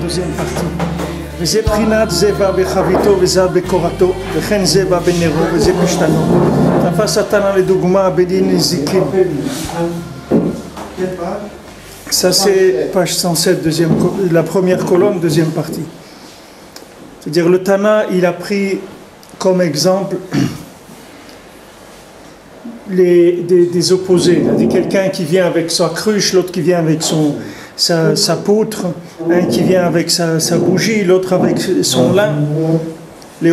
deuxième partie. וזה בחינת זה בא בחביתו וזה בקורתו וכן זה בא בנרו וזה פשטנו. תפס התנא לדוגמה בדין נזיקין. Ça c'est page 107, la première colonne, deuxième partie. C'est-à-dire le Tana, il a pris comme exemple des opposés. Il a dit quelqu'un qui vient avec sa cruche, l'autre qui vient avec sa poutre, un qui vient avec sa bougie, l'autre avec son lin. Les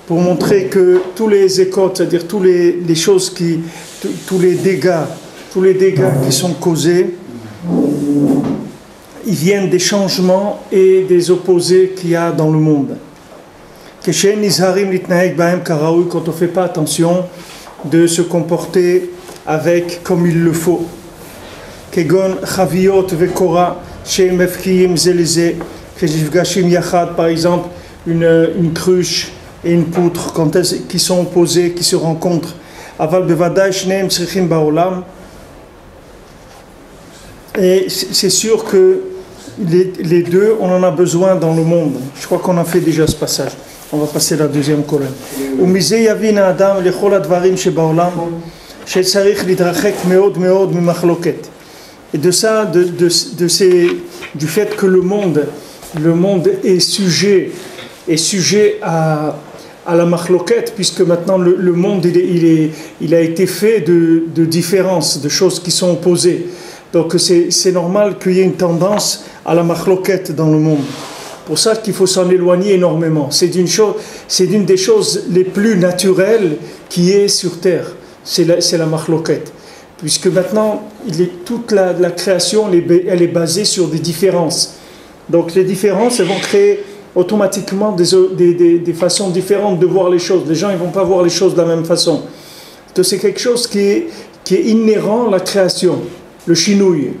pour montrer que tous les écoutes, c'est-à-dire tous les choses tous les dégâts qui sont causés, ils viennent des changements et des opposés qu'il y a dans le monde. Quand on ne fait pas attention de se comporter avec comme il le faut. Par exemple, une cruche et une poutre qui sont opposées, qui se rencontrent. Et c'est sûr que les deux, on en a besoin dans le monde. Je crois qu'on a fait déjà ce passage. On va passer à la deuxième colonne. Et de ça, du fait que le monde est sujet à la machloket, puisque maintenant le monde il a été fait de différences, de choses qui sont opposées. Donc c'est normal qu'il y ait une tendance à la machloket dans le monde. Pour ça qu'il faut s'en éloigner énormément. C'est d'une des choses les plus naturelles qui est sur terre. C'est la machloket. Puisque maintenant, toute la création, elle est basée sur des différences. Donc les différences, elles vont créer automatiquement des façons différentes de voir les choses. Les gens, ils ne vont pas voir les choses de la même façon. Donc c'est quelque chose qui est inhérent à la création, le chinouille.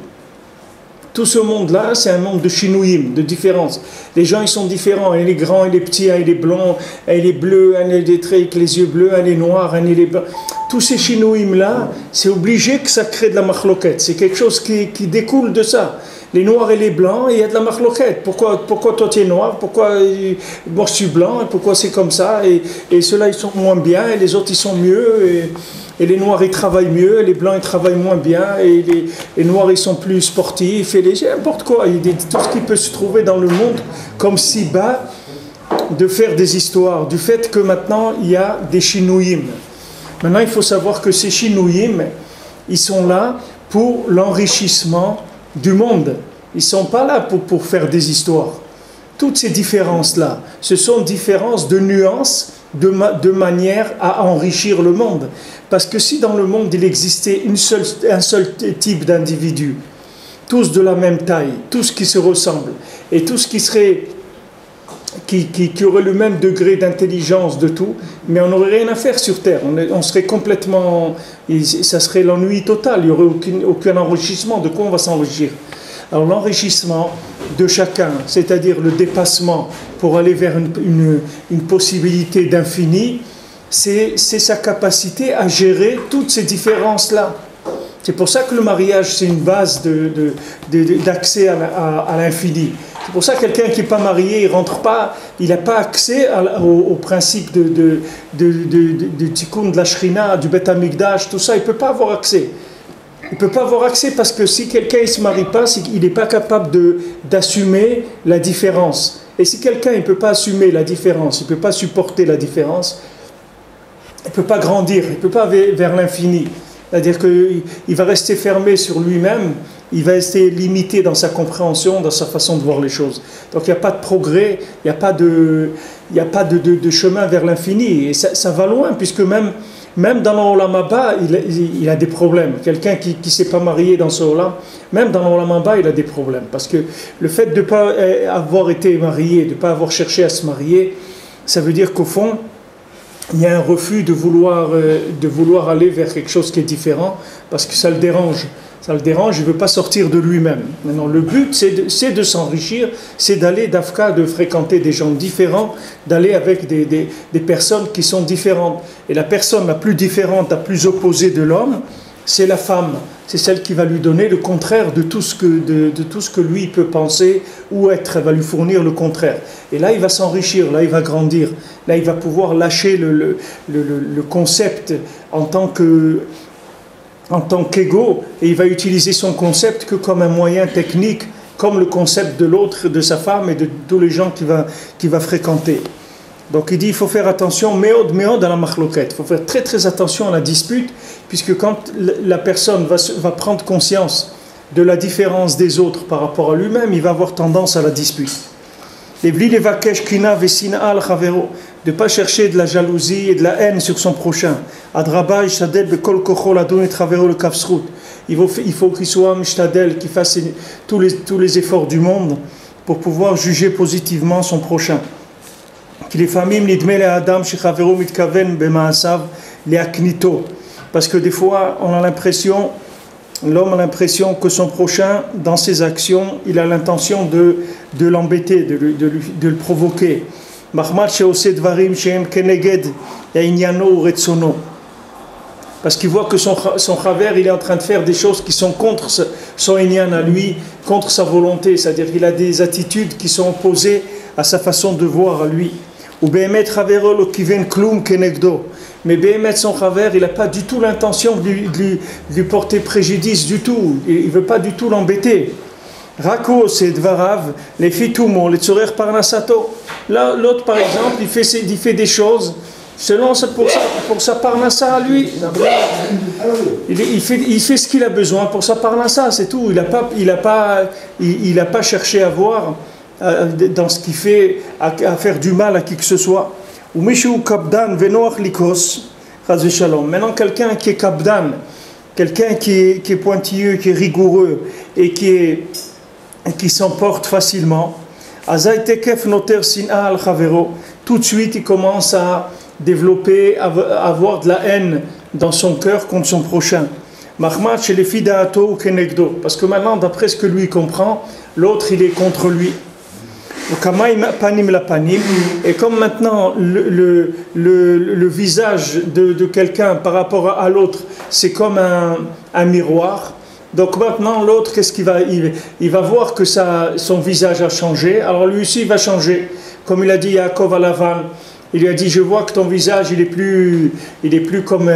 Tout ce monde-là, c'est un monde de chinouïm, de différence. Les gens, ils sont différents. Un est grand, un est petit, un est blond, un est bleu, un est des traits avec les yeux bleus, un est noir, un est blanc. Tous ces chinouïm-là, c'est obligé que ça crée de la machloket. C'est quelque chose qui découle de ça. Les noirs et les blancs, il y a de la machloket. Pourquoi toi tu es noir? Pourquoi moi je suis blanc? Et pourquoi c'est comme ça? Et ceux-là, ils sont moins bien, et les autres, ils sont mieux. Et les noirs, ils travaillent mieux, et les blancs, ils travaillent moins bien, et les noirs, ils sont plus sportifs, et n'importe quoi. Tout ce qui peut se trouver dans le monde, comme si bas, de faire des histoires, du fait que maintenant, il y a des chinouïm. Maintenant, il faut savoir que ces chinouïm, ils sont là pour l'enrichissement du monde. Ils ne sont pas là pour faire des histoires. Toutes ces différences-là, ce sont différences de nuances, de manière à enrichir le monde. Parce que si dans le monde il existait un seul type d'individus, tous de la même taille, tous qui se ressemblent, et tous qui auraient le même degré d'intelligence de tout, mais on n'aurait rien à faire sur Terre, on serait complètement, ça serait l'ennui total, il n'y aurait aucun enrichissement. De quoi on va s'enrichir? Alors l'enrichissement de chacun, c'est-à-dire le dépassement pour aller vers une possibilité d'infini, c'est sa capacité à gérer toutes ces différences-là. C'est pour ça que le mariage, c'est une base d'accès à l'infini. C'est pour ça que quelqu'un qui n'est pas marié, il n'a pas accès au principe de tikkun de la shrina, du bet hamikdash, tout ça, il ne peut pas avoir accès. Il ne peut pas avoir accès parce que si quelqu'un ne se marie pas, il n'est pas capable d'assumer la différence. Et si quelqu'un ne peut pas assumer la différence, il ne peut pas supporter la différence, il ne peut pas grandir, il ne peut pas vers l'infini. C'est-à-dire qu'il va rester fermé sur lui-même, il va rester limité dans sa compréhension, dans sa façon de voir les choses. Donc il n'y a pas de progrès, il n'y a pas de chemin vers l'infini. Et ça va loin, puisque même dans l'Olam Haba, il a des problèmes. Quelqu'un qui ne s'est pas marié dans ce Olam, même dans l'Olam Haba, il a des problèmes. Parce que le fait de ne pas avoir été marié, de ne pas avoir cherché à se marier, ça veut dire qu'au fond, il y a un refus de vouloir aller vers quelque chose qui est différent, parce que ça le dérange. Ça le dérange, il ne veut pas sortir de lui-même. Maintenant, le but, c'est de s'enrichir, c'est d'aller d'Afka, de fréquenter des gens différents, d'aller avec des personnes qui sont différentes. Et la personne la plus différente, la plus opposée de l'homme, c'est la femme. C'est celle qui va lui donner le contraire de tout ce que lui peut penser ou être. Elle va lui fournir le contraire. Et là, il va s'enrichir, là, il va grandir. Là, il va pouvoir lâcher le concept en tant qu'ego, et il va utiliser son concept que comme un moyen technique, comme le concept de l'autre, de sa femme et de tous les gens qu'il va fréquenter. Donc il dit, il faut faire attention, méod à la machloket, il faut faire très très attention à la dispute, puisque quand la personne va prendre conscience de la différence des autres par rapport à lui-même, il va avoir tendance à la dispute. De ne pas chercher de la jalousie et de la haine sur son prochain. Il faut qu'il soit mishtadel, qu'il fasse tous les efforts du monde pour pouvoir juger positivement son prochain. Parce que des fois, l'homme a l'impression que son prochain, dans ses actions, il a l'intention de l'embêter, de le provoquer. Parce qu'il voit que son chaver, il est en train de faire des choses qui sont contre son inyan à lui, contre sa volonté, c'est-à-dire qu'il a des attitudes qui sont opposées à sa façon de voir à lui. Mais Béhémet, son chaver, il n'a pas du tout l'intention de lui porter préjudice du tout, il ne veut pas du tout l'embêter. Rako, c'est Dvarav, les fitumo, les tzorer parnasato. Là, l'autre, par exemple, il fait des choses selon pour sa parnassa à lui. Il fait ce qu'il a besoin pour sa parnassa, c'est tout. Il n'a pas cherché à voir dans ce qu'il fait, à faire du mal à qui que ce soit. Ou Mishu Kabdan Venoach Likos, maintenant, quelqu'un qui est Kabdan, quelqu'un qui est pointilleux, qui est rigoureux et qui s'emporte facilement, tout de suite il commence à développer, à avoir de la haine dans son cœur contre son prochain. Parce que maintenant, d'après ce que lui comprend, l'autre il est contre lui. Et comme maintenant le visage de quelqu'un par rapport à l'autre, c'est comme un miroir. Donc maintenant l'autre, qu'est-ce qu'il va, il va voir que son visage a changé, alors lui aussi il va changer. Comme il a dit Yaakov à Lavan, il lui a dit, je vois que ton visage il est plus comme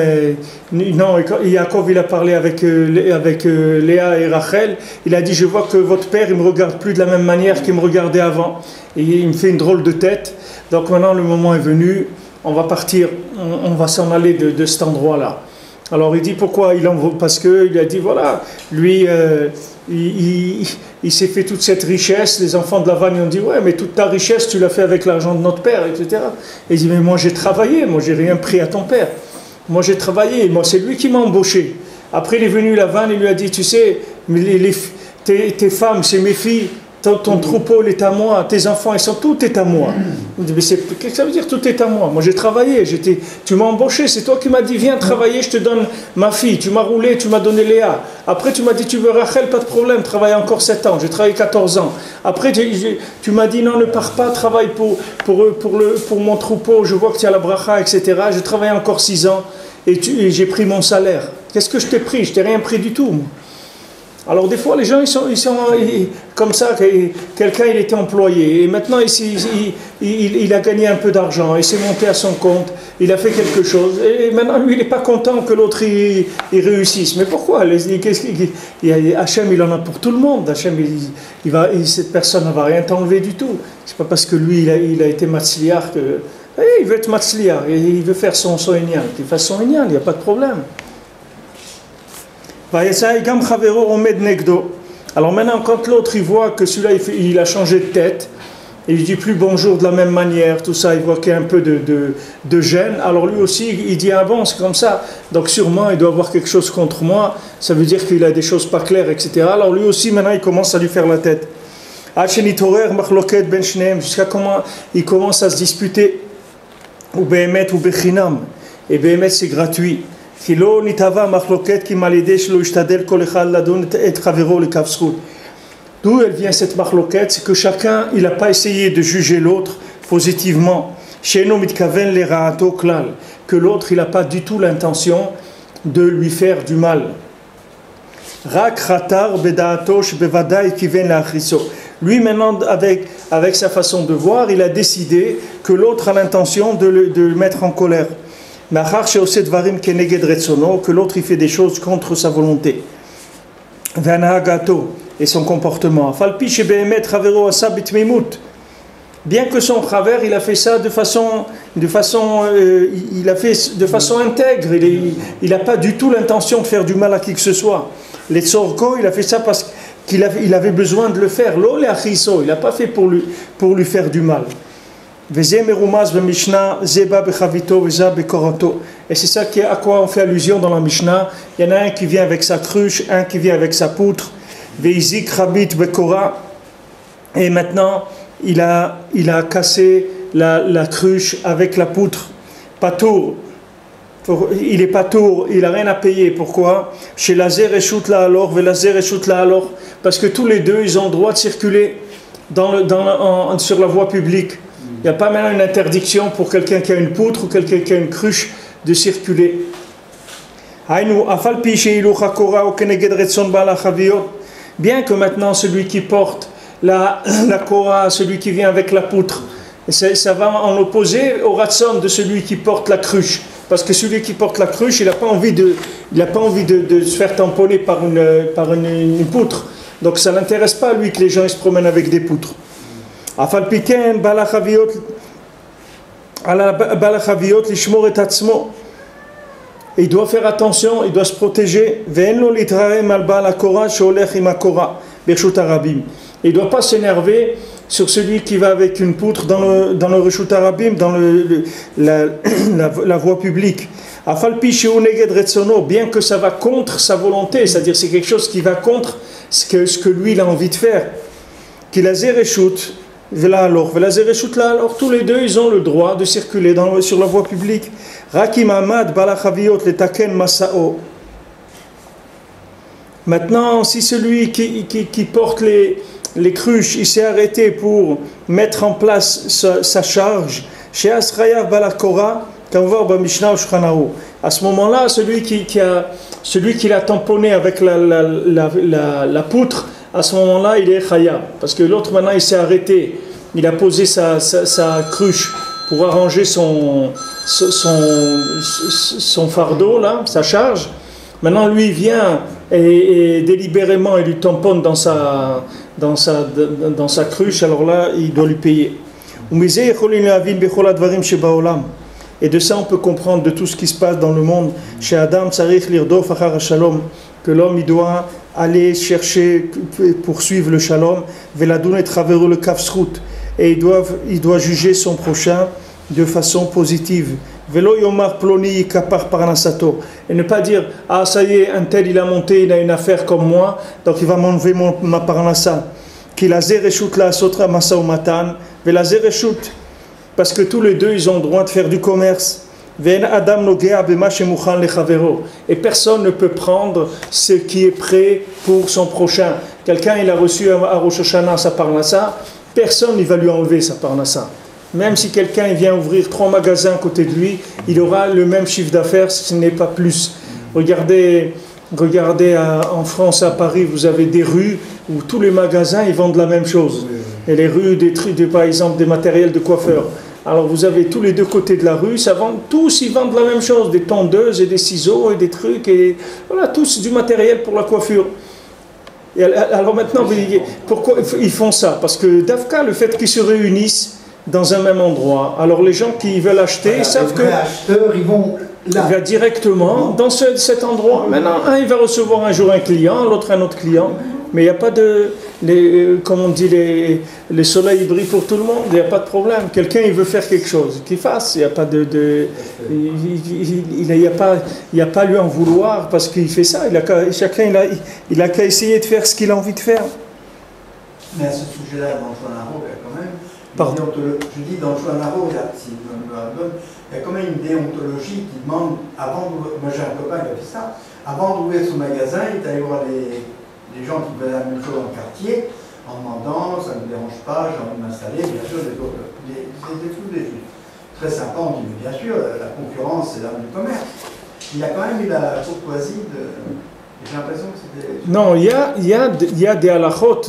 non, Yaakov il a parlé avec Léa et Rachel, il a dit, je vois que votre père il me regarde plus de la même manière qu'il me regardait avant, et il me fait une drôle de tête. Donc maintenant le moment est venu, on va partir, on va s'en aller de cet endroit là. Alors il dit pourquoi il envoie, parce qu'il a dit voilà, lui il s'est fait toute cette richesse, les enfants de Lavan ont dit ouais mais toute ta richesse tu l'as fait avec l'argent de notre père, etc. Et il dit mais moi j'ai travaillé, moi j'ai rien pris à ton père, moi j'ai travaillé, moi c'est lui qui m'a embauché. Après il est venu Lavan, il lui a dit tu sais, tes femmes c'est mes filles, ton troupeau il est à moi, tes enfants ils sont tout est à moi. Il dit mais qu'est-ce que ça veut dire tout est à moi? Moi j'ai travaillé, tu m'as embauché, c'est toi qui m'as dit viens travailler, je te donne ma fille, tu m'as roulé, tu m'as donné Léa. Après tu m'as dit tu veux Rachel, pas de problème, travaille encore 7 ans, j'ai travaillé 14 ans. Après tu m'as dit non ne pars pas, travaille pour mon troupeau, je vois que tu as la bracha, etc. J'ai travaillé encore 6 ans et j'ai pris mon salaire. Qu'est-ce que je t'ai pris? Je t'ai rien pris du tout moi. Alors des fois les gens comme ça, quelqu'un il était employé et maintenant il a gagné un peu d'argent, il s'est monté à son compte, il a fait quelque chose et maintenant lui il n'est pas content que l'autre il réussisse. Mais pourquoi? Hachem il en a pour tout le monde, Hachem cette personne ne va rien t'enlever du tout. C'est pas parce que lui il a été matzliar que... il veut être matzliar, il veut faire son ignal, qu'il fasse son ignal, il n'y a pas de problème. Alors maintenant, quand l'autre il voit que celui-là il a changé de tête, et il dit plus bonjour de la même manière, tout ça, il voit qu'il y a un peu de gêne, alors lui aussi il dit ah bon, c'est comme ça, donc sûrement il doit avoir quelque chose contre moi, ça veut dire qu'il a des choses pas claires, etc. Alors lui aussi maintenant il commence à lui faire la tête. Jusqu'à comment il commence à se disputer, ou Behemet ou Bechinam, et Behemet c'est gratuit. D'où elle vient cette marloquette, c'est que chacun il n'a pas essayé de juger l'autre positivement, que l'autre il n'a pas du tout l'intention de lui faire du mal. Lui maintenant avec sa façon de voir, il a décidé que l'autre a l'intention de le mettre en colère. Que l'autre il fait des choses contre sa volonté et son comportement. Bien que son travers il a fait ça de façon intègre, il n'a pas du tout l'intention de faire du mal à qui que ce soit. Les tzorko, il a fait ça parce qu'il avait besoin de le faire. Il n'a pas fait pour lui faire du mal. Et c'est ça à quoi on fait allusion dans la Mishnah. Il y en a un qui vient avec sa cruche, un qui vient avec sa poutre. Et maintenant il a cassé la cruche avec la poutre. Patour. Il est patour, il n'a rien à payer. Pourquoi? Chez Lazer et Shout là alors, Lazer et Shout là alors. Parce que tous les deux ils ont le droit de circuler sur la voie publique. Il n'y a pas maintenant une interdiction pour quelqu'un qui a une poutre ou quelqu'un qui a une cruche de circuler. Bien que maintenant celui qui porte la Korah, celui qui vient avec la poutre, ça va en opposé au ratson de celui qui porte la cruche. Parce que celui qui porte la cruche, il n'a pas envie de se faire tamponner par une poutre. Donc ça n'intéresse pas lui que les gens se promènent avec des poutres. Il doit faire attention, il doit se protéger. Il ne doit pas s'énerver sur celui qui va avec une poutre dans le Reshut Harabim, dans la voie publique. Bien que ça va contre sa volonté, c'est-à-dire c'est quelque chose qui va contre ce que lui il a envie de faire. Qu'il a zéreshut, alors tous les deux ils ont le droit de circuler sur la voie publique. Rakim Ahmad Balachaviot le Taken Masao. Maintenant, si celui qui porte les cruches, il s'est arrêté pour mettre en place sa charge, chez Asrayav Balakora, quand on va au Mishnah Shulchan, à ce moment-là, celui qui l'a tamponné avec la poutre, à ce moment-là, il est Chaya. Parce que l'autre, maintenant, il s'est arrêté. Il a posé sa cruche pour arranger son fardeau, là, sa charge. Maintenant, lui, il vient et délibérément, il lui tamponne dans sa cruche. Alors là, il doit lui payer. Et de ça, on peut comprendre de tout ce qui se passe dans le monde. Chez Adam, que l'homme, il doit aller chercher, poursuivre le shalom, veladun et travers le kafsrut, et il doit juger son prochain de façon positive. Velo yomar ploni kapar parnasato, et ne pas dire ah ça y est, un tel il a monté, il a une affaire comme moi, donc il va m'enlever ma parnasa. Qu'il a zereshut la sotra masa ou matan, vela zereshut, parce que tous les deux ils ont le droit de faire du commerce. Et personne ne peut prendre ce qui est prêt pour son prochain. Quelqu'un il a reçu à Rosh Hashanah sa parnassa, personne ne va lui enlever sa parnassa. Même si quelqu'un il vient ouvrir 3 magasins à côté de lui, il aura le même chiffre d'affaires, ce n'est pas plus. Regardez Regardez en France, à Paris, vous avez des rues où tous les magasins ils vendent la même chose. Et les rues, des trucs, par exemple, des matériels de coiffeur. Alors vous avez tous les deux côtés de la rue, ça vend, tous ils vendent la même chose, des tondeuses et des ciseaux et des trucs, et voilà, tous du matériel pour la coiffure. Et alors maintenant, pourquoi ils font ça? Parce que d'Afka, le fait qu'ils se réunissent dans un même endroit, alors les gens qui veulent acheter, ils savent que... Les acheteurs, ils vont là. Il va directement dans cet endroit. Maintenant, un, il va recevoir un jour un client, l'autre un autre client. Mais il n'y a pas de... comme on dit, les soleils brillent pour tout le monde, il n'y a pas de problème. Quelqu'un, il veut faire quelque chose, qu'il fasse. Il n'y a pas il n'y a pas lui en vouloir parce qu'il fait ça. Chacun, il a qu'à essayer de faire ce qu'il a envie de faire. Mais à ce sujet-là, dans le Shulchan Aruch, il y a quand même... Pardon. Je dis, dans le Shulchan Aruch, il y a quand même une déontologie qui demande, moi j'ai un copain qui a fait ça, avant d'ouvrir son magasin, il est allé voir les gens qui faisaient la même chose dans le quartier, en demandant, ça ne me dérange pas, j'ai envie de m'installer, bien sûr, les autres, c'était tous des juifs. Très sympa, on dit, mais bien sûr, la concurrence, c'est l'âme du commerce. Il y a quand même eu la courtoisie de... J'ai l'impression que c'était... Non, il y a des halachot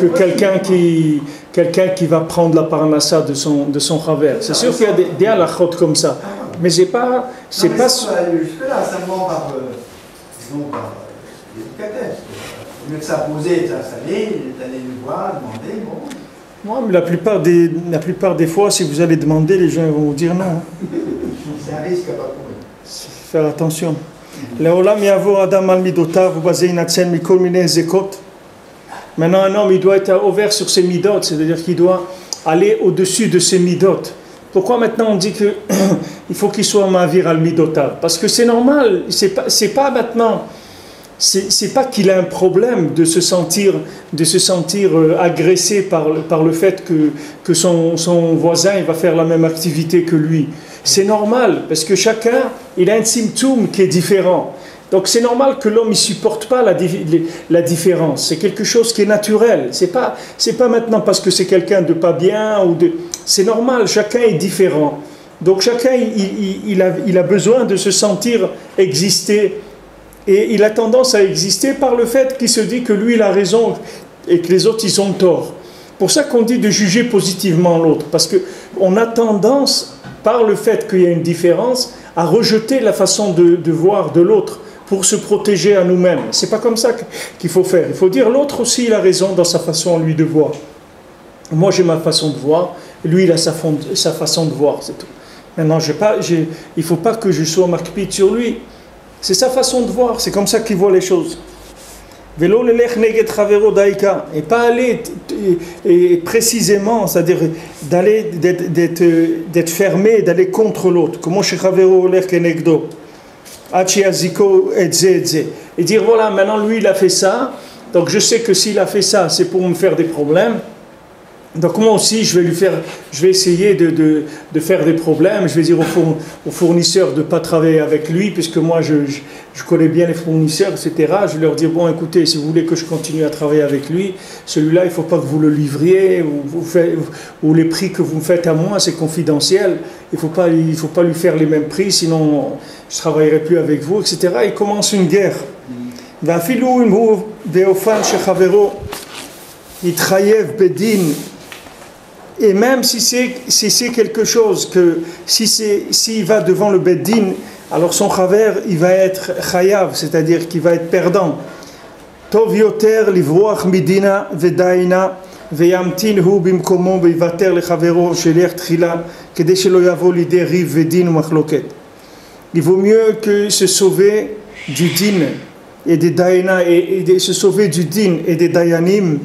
que quelqu'un qui va prendre la parnassa de son travers. C'est sûr qu'il y a des halachot comme ça. Mais c'est pas... Jusque-là, simplement par délicatesse. Au lieu de s'imposer et de s'installer, il est allé le voir, demander, bon... Non, mais la plupart des fois, si vous allez demander, les gens vont vous dire non. C'est un risque à pas courir. Faire attention. Maintenant, un homme, il doit être ouvert sur ses midot, c'est-à-dire qu'il doit aller au-dessus de ses midot. Pourquoi maintenant on dit qu'il faut qu'il soit mavir al midotav? Parce que c'est normal, c'est pas maintenant, c'est pas qu'il a un problème de se sentir agressé par le fait que son voisin il va faire la même activité que lui. C'est normal, parce que chacun, il a un symptôme qui est différent. Donc c'est normal que l'homme ne supporte pas la différence. C'est quelque chose qui est naturel. C'est pas maintenant parce que c'est quelqu'un de pas bien. C'est normal, chacun est différent. Donc chacun, il a besoin de se sentir exister. Et il a tendance à exister par le fait qu'il se dit que lui, il a raison et que les autres, ils ont tort. Pour ça qu'on dit de juger positivement l'autre. Parce qu'on a tendance, par le fait qu'il y a une différence, à rejeter la façon de voir de l'autre pour se protéger à nous-mêmes. C'est pas comme ça qu'il faut faire. Il faut dire l'autre aussi, il a raison dans sa façon, lui, de voir. Moi, j'ai ma façon de voir, lui, il a sa façon de voir, c'est tout. Maintenant, il ne faut pas que je sois marqué sur lui. C'est sa façon de voir, c'est comme ça qu'il voit les choses. Et pas aller précisément, c'est-à-dire d'être fermé, d'aller contre l'autre. Comment chez Chavero l'air kenegdo. Et dire voilà, maintenant lui il a fait ça, donc je sais que s'il a fait ça, c'est pour me faire des problèmes. Donc moi aussi je vais essayer de faire des problèmes. Je vais dire aux fournisseurs de ne pas travailler avec lui, puisque moi je connais bien les fournisseurs, etc. Je vais leur dire bon écoutez, si vous voulez que je continue à travailler avec lui, celui-là il ne faut pas que vous le livriez, ou les prix que vous me faites à moi c'est confidentiel. Il faut pas lui faire les mêmes prix, sinon je ne travaillerai plus avec vous, etc. Il commence une guerre. Et même si c'est quelque chose que s'il va devant le Beddin, alors son chaver il va être chayav, c'est-à-dire qu'il va être perdant. Tov yoter livroach midina vedaina veyamtin hu bimkomo veivater lechavero sheliach tchila kedei shelo yavo lidei riv vedin umachloket. Il vaut mieux que se sauver du din et des daina et se sauver du din et des dayanim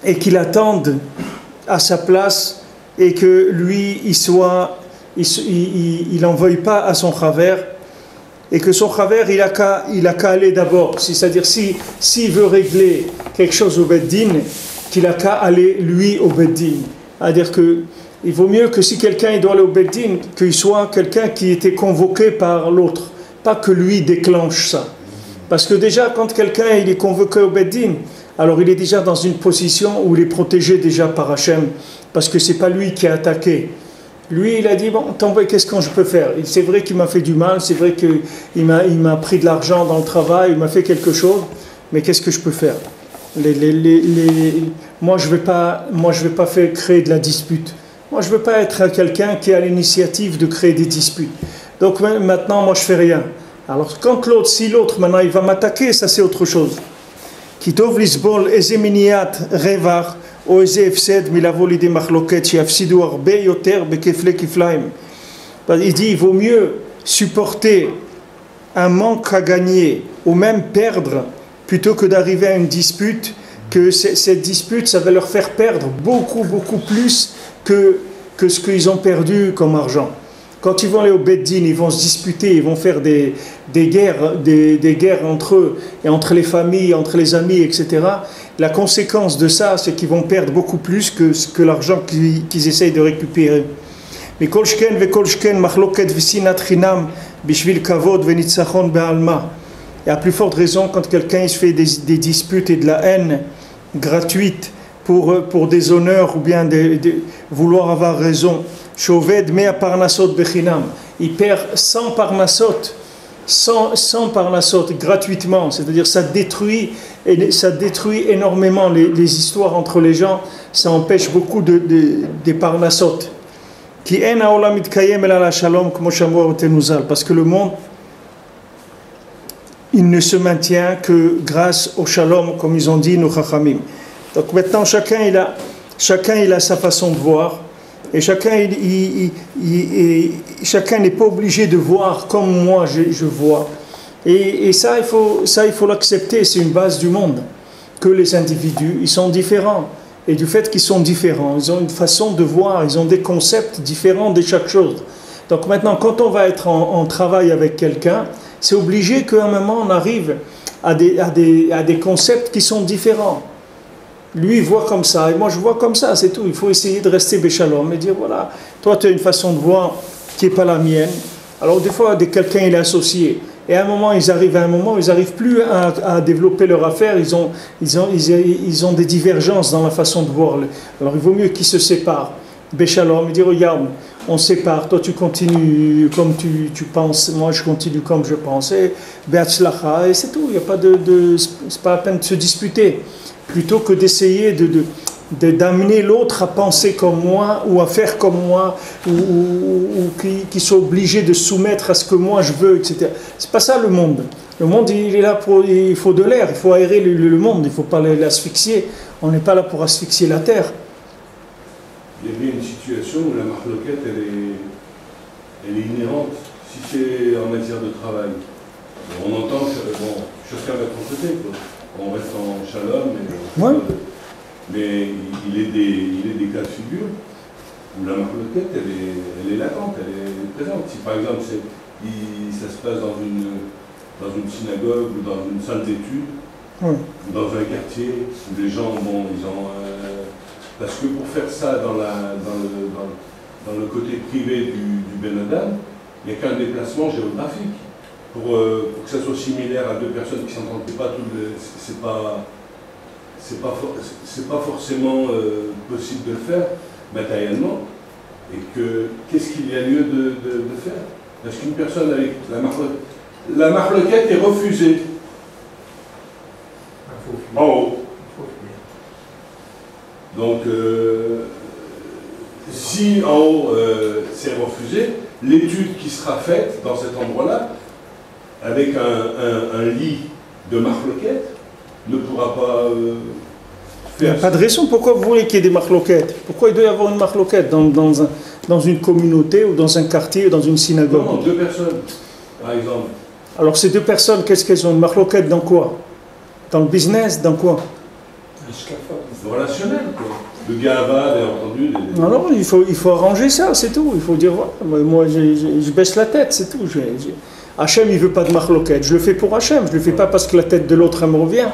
et qu'il attende à sa place et que lui il n'en veuille pas à son chaver et que son chaver il a qu'à aller d'abord, c'est-à-dire s'il veut régler quelque chose au Beddin, qu'il a qu'à aller lui au Beddin, c'est-à-dire que il vaut mieux que si quelqu'un il doit aller au Beddin, qu'il soit quelqu'un qui était convoqué par l'autre, pas que lui déclenche ça, parce que déjà quand quelqu'un il est convoqué au Beddin, alors il est déjà dans une position où il est protégé déjà par Hachem, parce que c'est pas lui qui a attaqué. Lui, il a dit, bon, qu'est-ce que je peux faire? C'est vrai qu'il m'a fait du mal, c'est vrai qu'il m'a pris de l'argent dans le travail, il m'a fait quelque chose, mais qu'est-ce que je peux faire? Moi, je ne vais pas faire créer de la dispute. Moi, je ne veux pas être quelqu'un qui a l'initiative de créer des disputes. Donc maintenant, moi, je ne fais rien. Alors, si l'autre, maintenant, il va m'attaquer, ça c'est autre chose. Kitov lisbol ezeminiat revar o eze efsed milavo lidi machloket shiafsidu arbe yoter bekefle kiflaim. Il dit, il vaut mieux supporter un manque à gagner ou même perdre plutôt que d'arriver à une dispute, que cette dispute, ça va leur faire perdre beaucoup, beaucoup plus que ce qu'ils ont perdu comme argent. Quand ils vont aller au Beddin, ils vont se disputer, ils vont faire des guerres entre eux, et entre les familles, entre les amis, etc. La conséquence de ça, c'est qu'ils vont perdre beaucoup plus que l'argent qu'ils essayent de récupérer. Mais kolshken ve kolshken machloket v'sinat chinam bishvil kavod v'nitzachon be'alma. Et à plus forte raison, quand quelqu'un se fait des disputes et de la haine gratuite pour des honneurs ou bien vouloir avoir raison. Shoved mea parnasot bechinam. Il perd 100 parnasot, 100 parnasot gratuitement. C'est-à-dire ça détruit énormément les histoires entre les gens. Ça empêche beaucoup des parnasot. Ki en haolam mitkayem ela la shalom kmo shamu tenuzal. Parce que le monde, il ne se maintient que grâce au shalom, comme ils ont dit nos chachamim. Donc maintenant, chacun il a sa façon de voir, et chacun n'est pas obligé de voir comme moi je vois. Et ça, il faut l'accepter, c'est une base du monde, que les individus, ils sont différents. Et du fait qu'ils sont différents, ils ont une façon de voir, ils ont des concepts différents de chaque chose. Donc maintenant, quand on va être en travail avec quelqu'un, c'est obligé qu'à un moment on arrive à des concepts qui sont différents. Lui il voit comme ça et moi je vois comme ça, c'est tout. Il faut essayer de rester béchalom et dire voilà, toi tu as une façon de voir qui n'est pas la mienne. Alors des fois quelqu'un il est associé et à un moment ils n'arrivent plus à développer leur affaire, ils ont des divergences dans la façon de voir. Alors il vaut mieux qu'ils se séparent. Béchalom, il dit regarde, on sépare, toi tu continues comme tu penses, moi je continue comme je pensais, Be'atzlacha, et c'est tout, il n'y a pas c'est pas la peine de se disputer, plutôt que d'essayer d'amener l'autre à penser comme moi, ou à faire comme moi, ou qu'il soit obligé de soumettre à ce que moi je veux, etc. C'est pas ça le monde. Le monde il est là il faut de l'air, il faut aérer le monde, il ne faut pas l'asphyxier, on n'est pas là pour asphyxier la terre. Il y avait une situation où la marloquette, elle est inhérente, si c'est en matière de travail. On entend que, chacun va de son côté, quoi. On reste en shalom, mais il est des cas de figure où la marloquette, elle est latente, elle est présente. Si par exemple, ça se passe dans une synagogue ou dans une salle d'études, ou dans un quartier où les gens, ils ont... parce que pour faire ça dans le côté privé du Ben Adam, il n'y a qu'un déplacement géographique. Pour que ça soit similaire à deux personnes qui ne s'entendent pas, c'est pas forcément possible de le faire matériellement. Et qu'est-ce qu'il y a lieu de faire? Parce qu'une personne avec la marloquette est refusée en haut. Donc, si en haut c'est refusé, l'étude qui sera faite dans cet endroit-là, avec un lit de marloquette, ne pourra pas faire... Il n'y a pas de raison. Pourquoi vous voulez qu'il y ait des marloquettes? Pourquoi il doit y avoir une marloquette dans une communauté ou dans un quartier ou dans une synagogue? Non, deux personnes, par exemple. Alors ces deux personnes, qu'est-ce qu'elles ont? Une marloquette dans quoi? Dans le business? Dans quoi? Relationnel, quoi. Le gava, bien entendu. Non, il faut arranger ça, c'est tout. Il faut dire, voilà, moi je baisse la tête, c'est tout. Hachem, il ne veut pas de marloquette. Je le fais pour Hachem, je ne le fais pas parce que la tête de l'autre, elle me revient.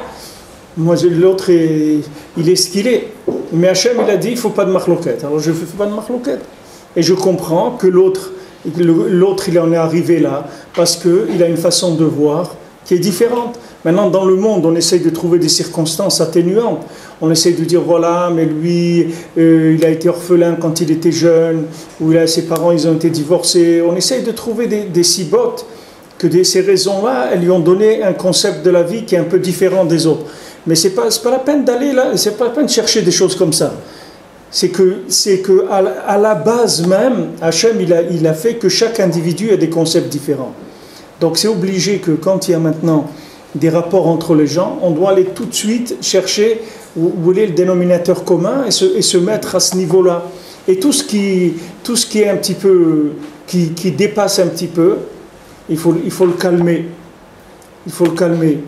Moi, l'autre, il est ce qu'il est. Mais Hachem, il a dit, il ne faut pas de marloquette. Alors je ne fais pas de marloquette. Et je comprends que l'autre, il en est arrivé là parce qu'il a une façon de voir qui est différente. Maintenant, dans le monde, on essaye de trouver des circonstances atténuantes. On essaye de dire, voilà, mais lui, il a été orphelin quand il était jeune, ou ses parents, ils ont été divorcés. On essaye de trouver des cibottes, que ces raisons-là, elles lui ont donné un concept de la vie qui est un peu différent des autres. Mais c'est pas la peine d'aller là, c'est pas la peine de chercher des choses comme ça. C'est que à la base même, Hachem, il a fait que chaque individu a des concepts différents. Donc c'est obligé que quand il y a maintenant des rapports entre les gens, on doit aller tout de suite chercher où est le dénominateur commun et se mettre à ce niveau-là. Et tout ce qui est un petit peu, qui dépasse un petit peu, il faut le calmer. Il faut le calmer.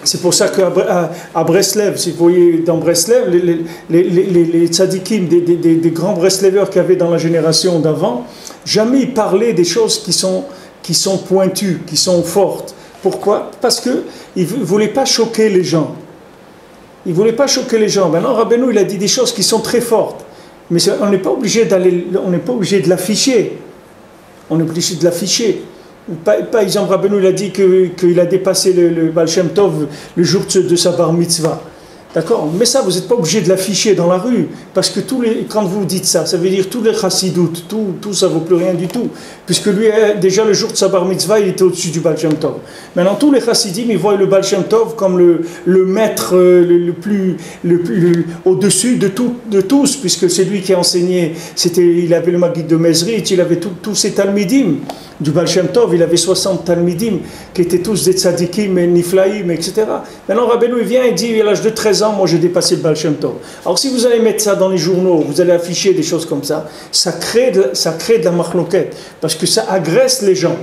C'est pour ça qu'à Breslev, si vous voyez dans Breslev, les tzadikim, des grands Breslevers qu'il y avait dans la génération d'avant, jamais ils parlaient des choses qui sont pointues, qui sont fortes. Pourquoi? Parce qu'ils ne voulaient pas choquer les gens. Ils ne voulaient pas choquer les gens. Maintenant, Rabbeinu, il a dit des choses qui sont très fortes. Mais on n'est pas obligé de l'afficher. On est obligé de l'afficher. Par exemple, Rabbeinu, il a dit qu'il a dépassé le Baal Shem Tov le jour de sa bar mitzvah. D'accord? Mais ça, vous n'êtes pas obligé de l'afficher dans la rue. Parce que quand vous dites ça, ça veut dire tous les chassidoutes, tout ça ne vaut plus rien du tout. Puisque lui, déjà le jour de sa bar mitzvah, il était au-dessus du Baal Shem Tov. Maintenant, tous les chassidim, ils voient le Baal Shem Tov comme le maître le plus au-dessus de tous, puisque c'est lui qui a enseigné. Il avait le Maguid de Mezrich, il avait tous ses talmidim. Du Baal Shem Tov, il avait 60 talmidim qui étaient tous des tzadikim, niflaïm, etc. Maintenant, Rabbeinu, il vient et dit, à l'âge de 13 ans, moi j'ai dépassé le Baal Shem Tov. Alors si vous allez mettre ça dans les journaux, vous allez afficher des choses comme ça, ça crée de la machloquette, parce que ça agresse les gens.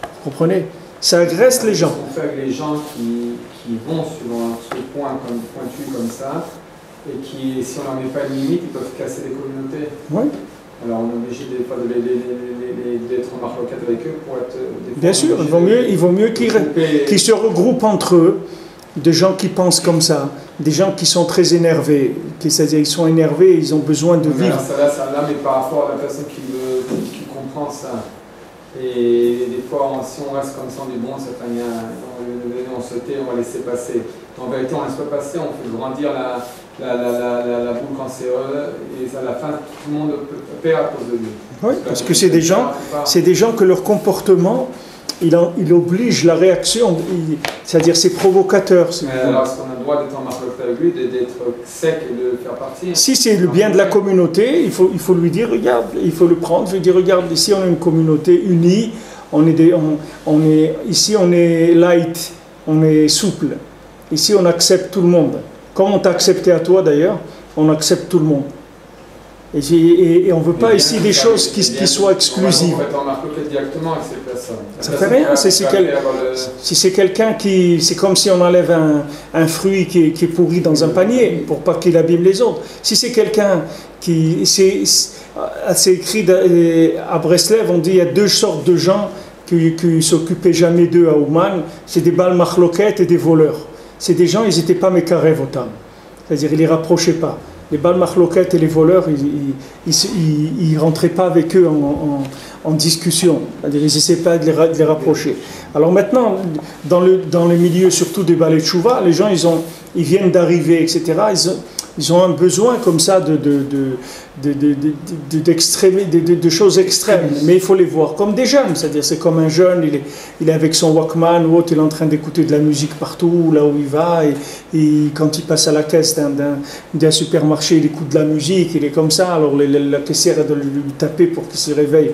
Vous comprenez? Ça agresse les gens. Ce qu'on fait avec les gens qui vont sur ce point pointu comme ça, et qui, si on n'en met pas une limite, ils peuvent casser les communautés. Oui. Alors on est obligé des fois d'être en marloquette avec eux pour être... Bien sûr, il vaut mieux qu'ils se regroupent entre eux, des gens qui pensent comme ça, des gens qui sont très énervés, c'est-à-dire ils sont énervés, ils ont besoin de vivre. Ça, mais par rapport à la personne qui comprend ça, et des fois, si on reste comme ça, on dit bon, ça fait rien, on se tait, on va laisser passer. En vérité, on ne laisse pas passer, on fait grandir la boule cancéreuse, et à la fin, tout le monde perd à cause de lui. Oui, parce que c'est des gens que leur comportement, il oblige la réaction, c'est-à-dire c'est provocateur. Alors, est-ce qu'on a le droit d'être en marque avec lui, d'être sec et de le faire partir? Si c'est le bien de la communauté, il faut lui dire, regarde, il faut le prendre, lui dire, regarde, ici on est une communauté unie, ici on est light, on est souple, ici on accepte tout le monde. Comme on t'a accepté à toi d'ailleurs, on accepte tout le monde. Et on ne veut pas ici des choses qui soient exclusives. On va en marque directement avec ces personnes. Ça ne fait rien. Si c'est quelqu'un qui... C'est comme si on enlève un fruit qui est pourri dans un panier pour pas qu'il abîme les autres. Si c'est quelqu'un qui... C'est écrit à Breslev, on dit il y a deux sortes de gens qui ne s'occupaient jamais d'eux à Ouman. C'est des bal machloket et des voleurs. C'est des gens, ils n'étaient pas mécarés votam. C'est-à-dire, ils ne les rapprochaient pas. Les bal machloket et les voleurs, ils ne rentraient pas avec eux en discussion. C'est-à-dire, ils n'essaient pas de les rapprocher. Alors maintenant, dans les milieux, surtout des balais de chouva, les gens, ils viennent d'arriver, etc. Ils ont un besoin comme ça de choses extrêmes, mais il faut les voir comme des jeunes, c'est-à-dire c'est comme un jeune, il est avec son Walkman ou autre, il est en train d'écouter de la musique partout, là où il va, et quand il passe à la caisse d'un supermarché, il écoute de la musique, il est comme ça, alors la caissière doit lui taper pour qu'il se réveille,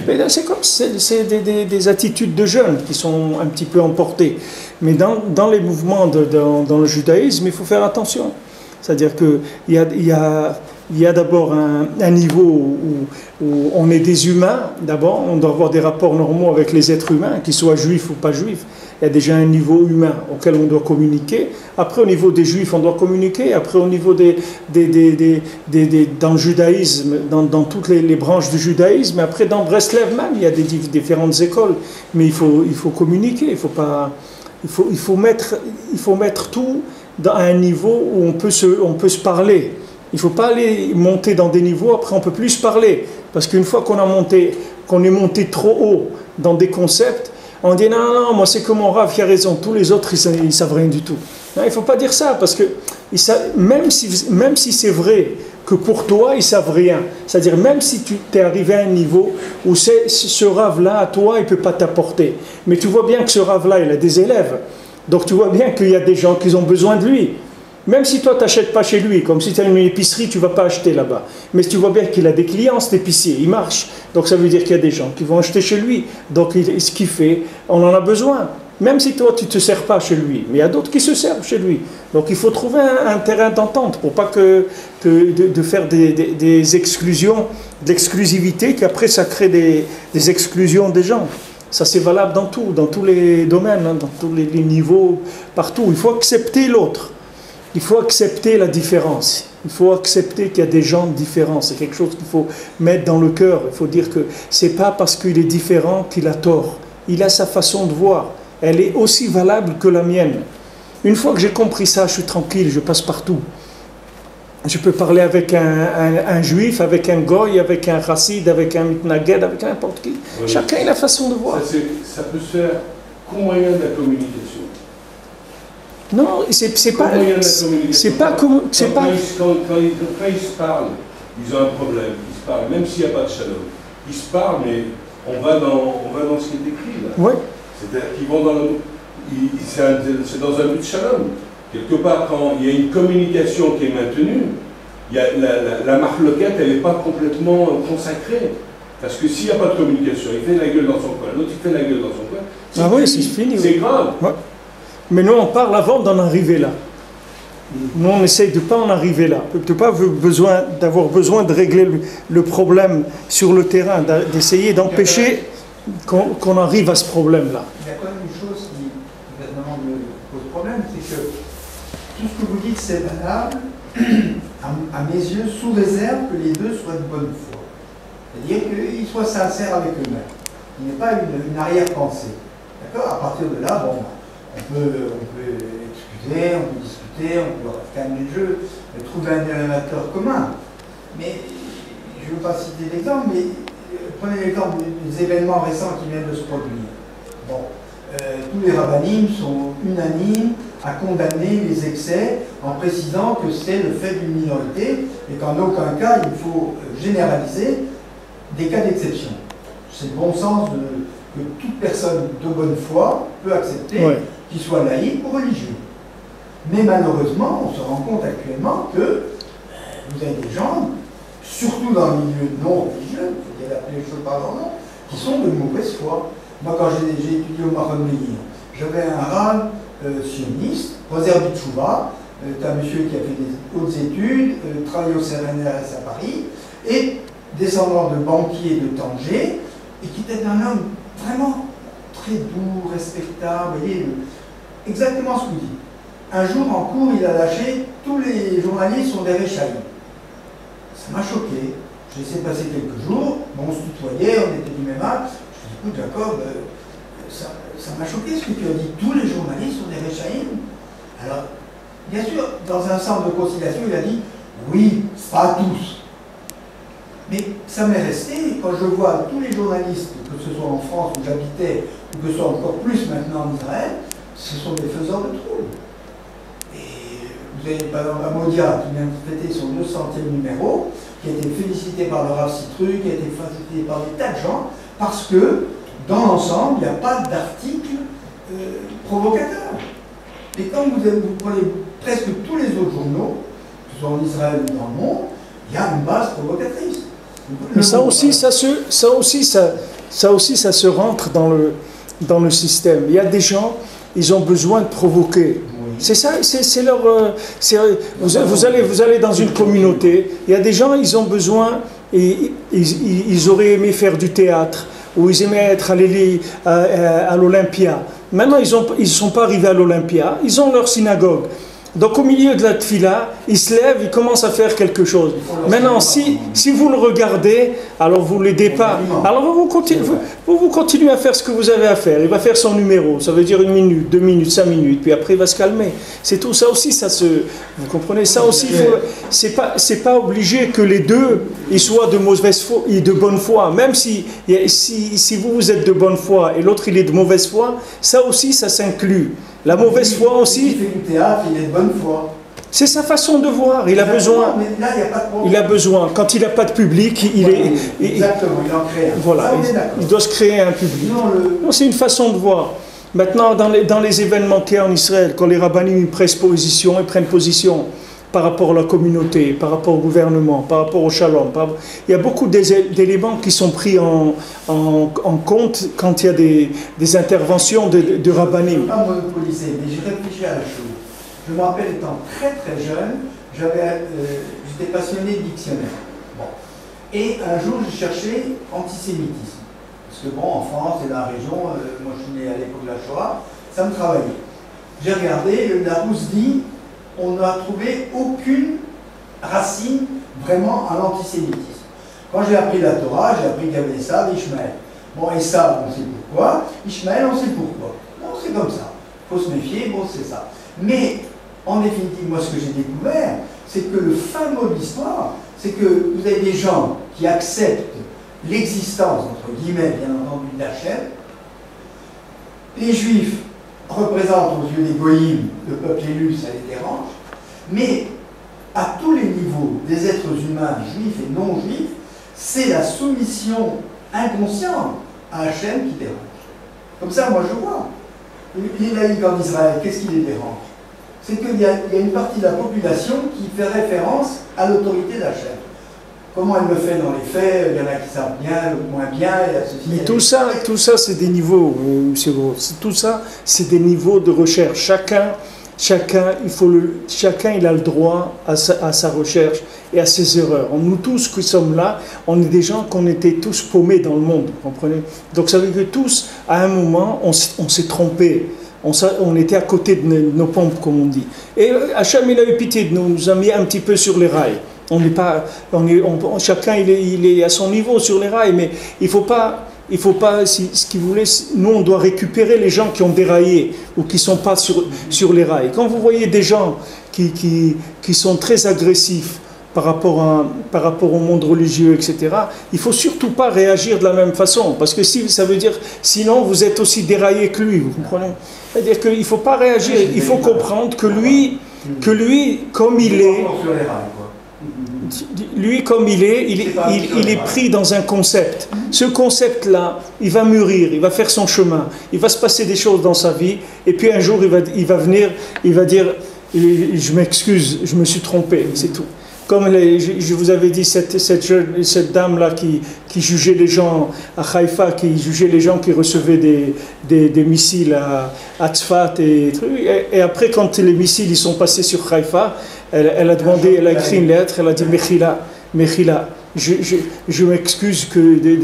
mais là, c'est des attitudes de jeunes qui sont un petit peu emportées, mais dans les mouvements, dans le judaïsme, il faut faire attention. C'est-à-dire qu'il y a d'abord un niveau où on est des humains, d'abord, on doit avoir des rapports normaux avec les êtres humains, qu'ils soient juifs ou pas juifs. Il y a déjà un niveau humain auquel on doit communiquer. Après, au niveau des juifs, on doit communiquer. Après, au niveau dans le judaïsme, dans toutes les branches du judaïsme. Après, dans Breslev même, il y a des différentes écoles. Mais il faut communiquer, il faut mettre tout à un niveau où on peut se parler. Il ne faut pas aller monter dans des niveaux, après on ne peut plus se parler. Parce qu'une fois qu'on est monté trop haut dans des concepts, On dit non, non, moi c'est que mon Rav qui a raison, tous les autres ils savent rien du tout. Non, il ne faut pas dire ça, parce que même si c'est vrai que pour toi ils savent rien, c'est-à-dire même si tu t'es arrivé à un niveau où ce Rav-là, à toi, il ne peut pas t'apporter. Mais tu vois bien que ce Rav-là, il a des élèves. Donc tu vois bien qu'il y a des gens qui ont besoin de lui. Même si toi tu n'achètes pas chez lui, comme si tu as une épicerie, tu ne vas pas acheter là-bas. Mais tu vois bien qu'il a des clients, cet épicier, il marche. Donc ça veut dire qu'il y a des gens qui vont acheter chez lui. Donc ce qu'il fait, on en a besoin. Même si toi tu ne te sers pas chez lui. Mais il y a d'autres qui se servent chez lui. Donc il faut trouver un terrain d'entente pour pas de faire des exclusions, de l'exclusivité, qu'après ça crée des exclusions des gens. Ça c'est valable dans tous les domaines, hein, dans tous les niveaux, partout. Il faut accepter l'autre. Il faut accepter la différence. Il faut accepter qu'il y a des gens différents. C'est quelque chose qu'il faut mettre dans le cœur. Il faut dire que ce n'est pas parce qu'il est différent qu'il a tort. Il a sa façon de voir. Elle est aussi valable que la mienne. Une fois que j'ai compris ça, je suis tranquille, je passe partout. Je peux parler avec un juif, avec un goy, avec un chassid, avec un mitnaged, avec n'importe qui. Ouais. Chacun a la façon de voir. Ça peut se faire qu'au moyen de la communication. Non, c'est pas comme... Quand ils se parlent, ils ont un problème. Ils se parlent, même s'il n'y a pas de shalom. Ils se parlent, mais on va dans ce qui est écrit là. Ouais. C'est-à-dire qu'ils vont c'est dans un but de shalom. Quelque part, quand il y a une communication qui est maintenue, il y a la marloquette, elle n'est pas complètement consacrée. Parce que s'il n'y a pas de communication, il fait la gueule dans son coin, l'autre il fait la gueule dans son coin. Ah oui, c'est fini. C'est grave. Ouais. Mais nous, on parle avant d'en arriver là. Nous, on essaye de ne pas en arriver là. De pas d'avoir besoin de régler le problème sur le terrain, d'essayer d'empêcher qu'on arrive à ce problème-là. Il y a quand même une chose qui vraiment me pose problème, c'est que tout ce que vous dites, c'est valable, à mes yeux, sous réserve que les deux soient de bonne foi. C'est-à-dire qu'ils soient sincères avec eux-mêmes. Il n'y ait pas une arrière-pensée. D'accord? À partir de là, bon, on peut excuser, on peut discuter, on peut calmer le jeu, trouver un dénominateur commun. Mais, je ne veux pas citer d'exemple, mais prenez l'exemple des événements récents qui viennent de se produire. Bon, tous les rabbinim sont unanimes à condamner les excès en précisant que c'est le fait d'une minorité et qu'en aucun cas il faut généraliser des cas d'exception. C'est le bon sens que toute personne de bonne foi peut accepter, ouais, qu'il soit laïque ou religieux. Mais malheureusement, on se rend compte actuellement que vous avez des gens, surtout dans le milieu non religieux, il faut appeler les choses par leur nom, qui sont de mauvaise foi. Moi, quand j'ai étudié au Maroc, j'avais un rab sioniste, Roser Bitchouva, c'est un monsieur qui a fait des hautes études, travaillé au CNRS à Paris, et descendant de banquier de Tanger, et qui était un homme vraiment très doux, respectable, vous voyez, exactement ce que vous dites. Un jour, en cours, il a lâché « Tous les journalistes sont des réchaïs ». Ça m'a choqué. J'ai laissé passer quelques jours, bon, on se tutoyait, on était du même âge. Je dis, écoute, Jacob, ça m'a choqué ce que tu as dit. Tous les journalistes sont des réchaïs. Alors, bien sûr, dans un centre de conciliation, il a dit, oui, pas tous. Mais ça m'est resté, quand je vois tous les journalistes, que ce soit en France où j'habitais, ou que ce soit encore plus maintenant en Israël, ce sont des faiseurs de troubles. Et vous avez par exemple Amodia qui vient de fêter son 200e numéro, qui a été félicité par le Rav Citru, qui a été félicité par des tas de gens, parce que dans l'ensemble, il n'y a pas d'article provocateur. Et quand vous prenez presque tous les autres journaux, que ce soit en Israël ou dans le monde, il y a une base provocatrice. Mais ça aussi, ça se rentre dans le système. Il y a des gens, ils ont besoin de provoquer. Oui. C'est ça, c'est leur... vous allez dans une communauté, il y a des gens, ils ont besoin, et ils auraient aimé faire du théâtre, ou ils aimaient être allés à l'Olympia. Maintenant, ils ne sont pas arrivés à l'Olympia, ils ont leur synagogue. Donc au milieu de la tfila, il se lève, il commence à faire quelque chose. Maintenant, si vous le regardez, alors vous ne l'aidez pas. Alors vous continuez à faire ce que vous avez à faire. Il va faire son numéro, ça veut dire 1 minute, 2 minutes, 5 minutes, puis après il va se calmer. C'est tout ça aussi, vous comprenez, ça aussi, c'est pas obligé que les deux ils soient de mauvaise foi et de bonne foi. Même si vous êtes de bonne foi et l'autre il est de mauvaise foi, ça aussi ça s'inclut. La mauvaise foi aussi. Il fait du théâtre, il est de bonne foi. C'est sa façon de voir. Il a besoin. Mais là, il n'y a pas de problème. Il a besoin. Quand il n'a pas de public, Exactement, il en crée un. Voilà, il doit se créer un public. Non, c'est une façon de voir. Maintenant, dans les événements qu'il y a en Israël, quand les rabbinim prennent position par rapport à la communauté, par rapport au gouvernement, par rapport au shalom, il y a beaucoup d'éléments qui sont pris en compte quand il y a des interventions de rabbinim. Je ne veux pas monopoliser, mais j'ai réfléchi à la chose. Je me rappelle étant très très jeune, j'étais passionné de dictionnaire. Bon. Et un jour, j'ai cherché antisémitisme. Parce que bon, en France et dans la région, moi je suis né à l'époque de la Shoah, ça me travaillait. J'ai regardé, la Larousse dit, on n'a trouvé aucune racine vraiment à l'antisémitisme. Quand j'ai appris la Torah, j'ai appris qu'il y avait Esav et Ishmaël. Bon, Esav, on sait pourquoi, Ishmaël, on sait pourquoi. Bon, c'est comme ça. Il faut se méfier, bon, c'est ça. Mais, en définitive, moi, ce que j'ai découvert, c'est que le fin mot de l'histoire, c'est que vous avez des gens qui acceptent l'existence, entre guillemets, bien entendu, d'Hachem. Les Juifs représentent aux yeux des goïms, le peuple élu, ça les dérange. Mais, à tous les niveaux des êtres humains, juifs et non juifs, c'est la soumission inconsciente à Hachem qui dérange. Comme ça, moi, je vois. Les laïcs en Israël, qu'est-ce qui les dérange? C'est qu'il y a une partie de la population qui fait référence à l'autorité d'Hachem. Comment elle le fait dans les faits, il y en a qui savent bien, d'autres moins bien, il y a ceci. Mais tout ça, c'est des niveaux, tout ça, c'est des niveaux de recherche. Chacun, il a le droit à sa recherche et à ses erreurs. Nous tous qui sommes là, on est des gens qu'on était tous paumés dans le monde, vous comprenez? Donc ça veut dire que tous, à un moment, on s'est trompé. On était à côté de nos pompes, comme on dit. Et Hachem, il a eu pitié de nous, nous a mis un petit peu sur les rails. Chacun, il est à son niveau sur les rails, mais il faut pas, ce qu'il voulait, nous, on doit récupérer les gens qui ont déraillé ou qui ne sont pas sur les rails. Quand vous voyez des gens qui sont très agressifs par rapport au monde religieux, etc., il ne faut surtout pas réagir de la même façon, parce que ça veut dire, sinon vous êtes aussi déraillé que lui, vous comprenez? C'est-à-dire qu'il ne faut pas réagir, il faut comprendre que lui, comme il est, il est pris dans un concept. Ce concept-là, il va mûrir, il va faire son chemin, il va se passer des choses dans sa vie, et puis un jour, il va venir, il va dire, je m'excuse, je me suis trompé, c'est tout. Comme je vous avais dit, cette dame-là qui jugeait les gens à Haïfa, qui jugeait les gens qui recevaient des missiles à Tzfat et après, quand les missiles ils sont passés sur Haïfa, elle a demandé, elle a écrit une lettre, elle a dit Mechila, je m'excuse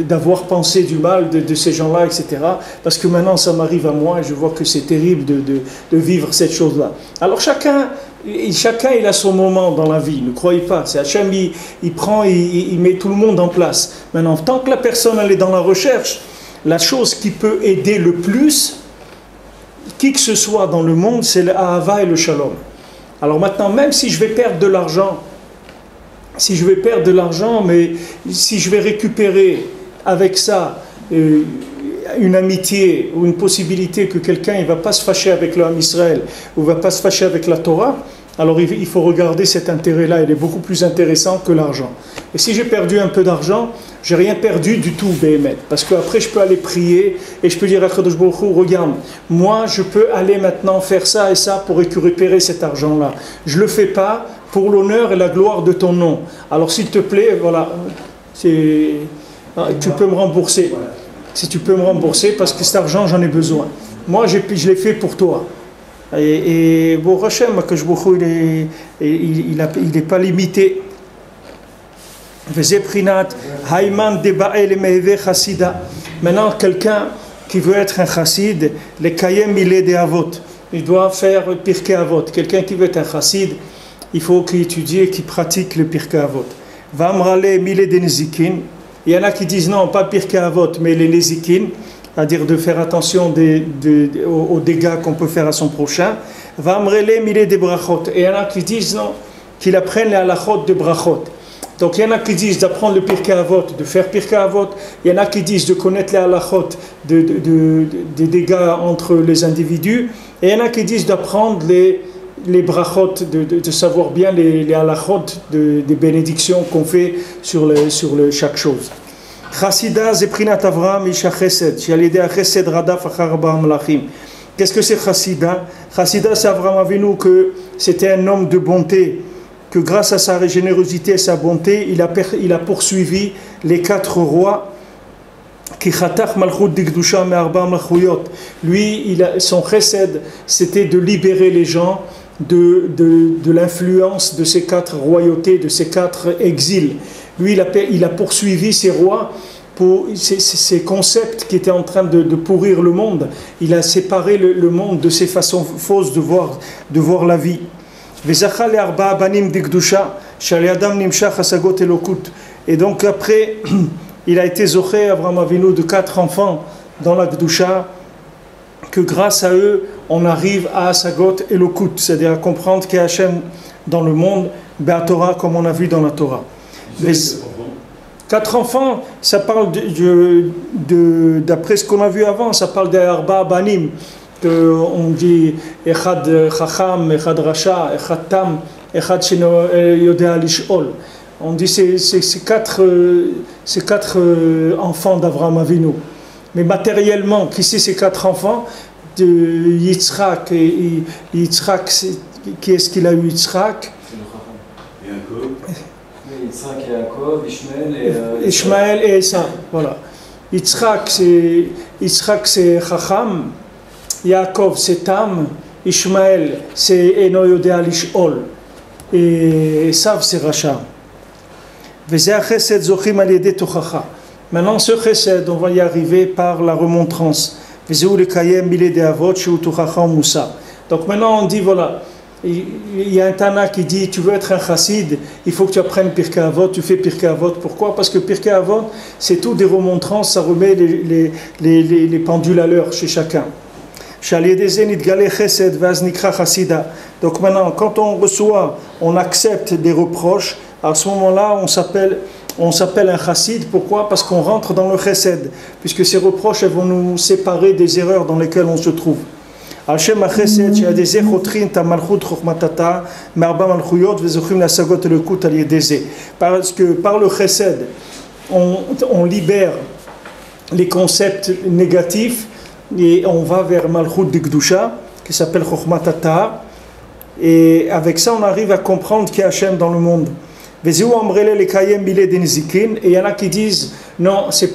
d'avoir pensé du mal de ces gens-là, etc. Parce que maintenant ça m'arrive à moi et je vois que c'est terrible de vivre cette chose-là. Alors chacun il a son moment dans la vie, ne croyez pas. C'est Hachem, il met tout le monde en place. Maintenant, tant que la personne elle est dans la recherche, la chose qui peut aider le plus, qui que ce soit dans le monde, c'est le Ahava et le Shalom. Alors maintenant, même si je vais perdre de l'argent, mais si je vais récupérer avec ça une amitié ou une possibilité que quelqu'un ne va pas se fâcher avec le Ham Israël ou ne va pas se fâcher avec la Torah, alors il faut regarder cet intérêt-là, il est beaucoup plus intéressant que l'argent. Et si j'ai perdu un peu d'argent, j'ai rien perdu du tout, Béhémet, parce qu'après je peux aller prier et je peux dire à Kadosh Baruch Hu, regarde, moi je peux aller maintenant faire ça et ça pour récupérer cet argent-là. Je ne le fais pas pour l'honneur et la gloire de ton nom. Alors s'il te plaît, voilà, tu peux me rembourser. Si tu peux me rembourser, parce que cet argent, j'en ai besoin. Moi, je l'ai fait pour toi. Et bon, Hachem, il n'est pas limité. Maintenant, quelqu'un qui veut être un chassid, les kayem il est des avot. il doit faire Pirkei Avot. Quelqu'un qui veut être un chassid, il faut qu'il étudie et qu'il pratique le Pirkei Avot. Vamrale mile de nezikin. Il y en a qui disent non, pas Pirkei Avot, mais les nezikin, c'est-à-dire de faire attention aux dégâts qu'on peut faire à son prochain. Vamrale mile de brachot. Et il y en a qui disent non, qu'il apprenne les halachot de brachot. Donc il y en a qui disent d'apprendre le Pirkei Avot, de faire Pirkei Avot. Il y en a qui disent de connaître les halachot des dégâts entre les individus. Et il y en a qui disent d'apprendre les brachot, de savoir bien les halachot des bénédictions qu'on fait sur chaque chose. Chassida zeprinat Avram isha chesed, shalidei chesed radaf achar arba malachim. Qu'est-ce que c'est Chassida? Chassida, c'est Avram Avinu, que c'était un homme de bonté, que grâce à sa générosité et sa bonté, il a poursuivi les 4 rois. Lui, son chesed, c'était de libérer les gens de l'influence de ces 4 royautés, de ces 4 exils. Lui, il a poursuivi ces rois pour ces concepts qui étaient en train de pourrir le monde. Il a séparé le monde de ces façons fausses de voir la vie. Et donc après, il a été zoché, Avraham Avinu, de 4 enfants dans la Gdusha, que grâce à eux, on arrive à Asagot et Lokut, c'est-à-dire à comprendre qu'il y a Hachem dans le monde, Be'atorah, comme on a vu dans la Torah. 4 enfants, ça parle d'après ce qu'on a vu avant, ça parle d'Arba Banim, on dit Echad Chacham, Echad Rasha, Echad Tam, Echad Sheno Yodea Lishol. On dit ces quatre enfants d'Avraham Avinu. Mais matériellement, qui c'est ces 4 enfants de Yitzhak? Et Yitzhak, qui est-ce qu'il a eu Yitzhak? Yitzhak et Yaakov, Ishmaël et Esav. Voilà. Yitzhak c'est Chacham, Yaakov c'est Tam, Ishmaël c'est Eno Yodea Lishol, et Esav c'est Rasha. Maintenant, ce chesed, on va y arriver par la remontrance. Donc maintenant, on dit voilà, il y a un Tana qui dit tu veux être un chassid, il faut que tu apprennes Pirkei Avot, tu fais Pirkei Avot. Pourquoi? Parce que Pirkei Avot, c'est tout des remontrances, ça remet les pendules à l'heure chez chacun. Donc maintenant, quand on reçoit, on accepte des reproches, à ce moment-là, on s'appelle un chassid. Pourquoi? Parce qu'on rentre dans le chesed, puisque ces reproches elles vont nous séparer des erreurs dans lesquelles on se trouve. Parce que par le chesed, on libère les concepts négatifs et on va vers Malchut de Gdusha, qui s'appelle Chokhmatata. Et avec ça, on arrive à comprendre qu'il y a Hachem dans le monde. Et il y en a qui disent non, ce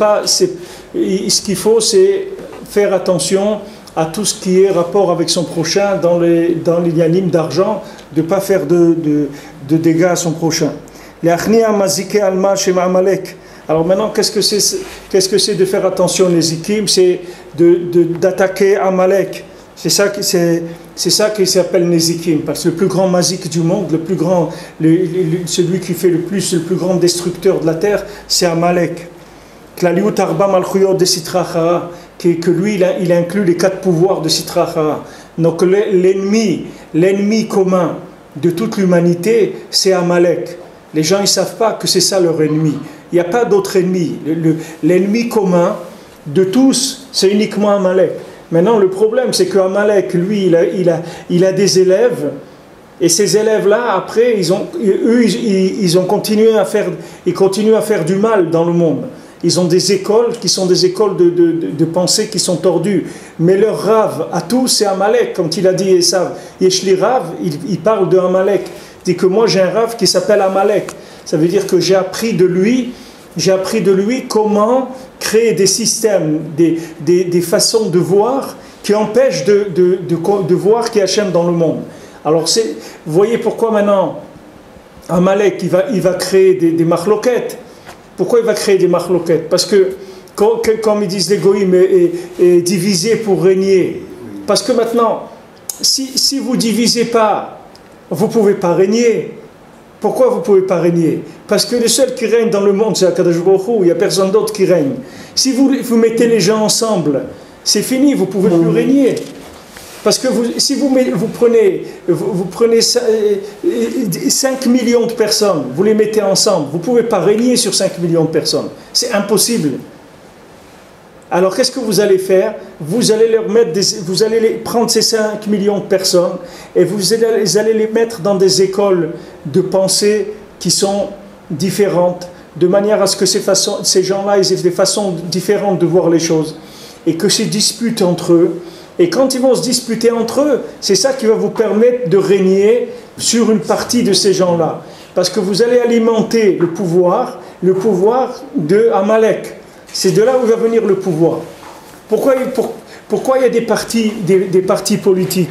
qu'il faut, c'est faire attention à tout ce qui est rapport avec son prochain dans les yanim d'argent, de ne pas faire de dégâts à son prochain. Alors maintenant, qu'est-ce que c'est de faire attention les zikim? C'est d'attaquer Amalek. C'est ça qui s'appelle Nezikim, parce que le plus grand mazik du monde, le plus grand, celui qui fait le plus grand destructeur de la terre, c'est Amalek. Que lui, il inclut les 4 pouvoirs de Sitra Achara. Donc l'ennemi commun de toute l'humanité, c'est Amalek. Les gens ne savent pas que c'est ça leur ennemi. Il n'y a pas d'autre ennemi. L'ennemi commun de tous, c'est uniquement Amalek. Maintenant, le problème, c'est qu'Amalek, lui, il a des élèves, et ces élèves-là, après, ils continuent à faire du mal dans le monde. Ils ont des écoles qui sont des écoles de pensée qui sont tordues. Mais leur Rav, à tous, c'est Amalek, comme il a dit Esav. Yeshli Rav, il parle de Amalek. Il dit que moi, j'ai un Rav qui s'appelle Amalek. Ça veut dire que j'ai appris de lui comment créer des systèmes, des façons de voir qui empêchent de voir qu'il y a Hachem dans le monde. Alors, vous voyez pourquoi maintenant Amalek, il va créer des machloquettes. Pourquoi il va créer des machloquettes? Parce que, comme ils disent les goïms, est divisé pour régner. Parce que maintenant, si vous ne divisez pas, vous ne pouvez pas régner. Pourquoi vous ne pouvez pas régner? Parce que le seul qui règne dans le monde, c'est Akadosh Baruch Hu, il n'y a personne d'autre qui règne. Si vous mettez les gens ensemble, c'est fini, vous ne pouvez plus régner. Parce que si vous prenez 5 millions de personnes, vous les mettez ensemble, vous ne pouvez pas régner sur 5 millions de personnes. C'est impossible. Alors qu'est-ce que vous allez faire? Vous allez prendre ces 5 millions de personnes et vous allez les mettre dans des écoles de pensée qui sont différentes, de manière à ce que ces gens-là aient des façons différentes de voir les choses et que ces disputes entre eux. Et quand ils vont se disputer entre eux, c'est ça qui va vous permettre de régner sur une partie de ces gens-là. Parce que vous allez alimenter le pouvoir de Amalek. C'est de là où va venir le pouvoir. Pourquoi il y a des partis politiques?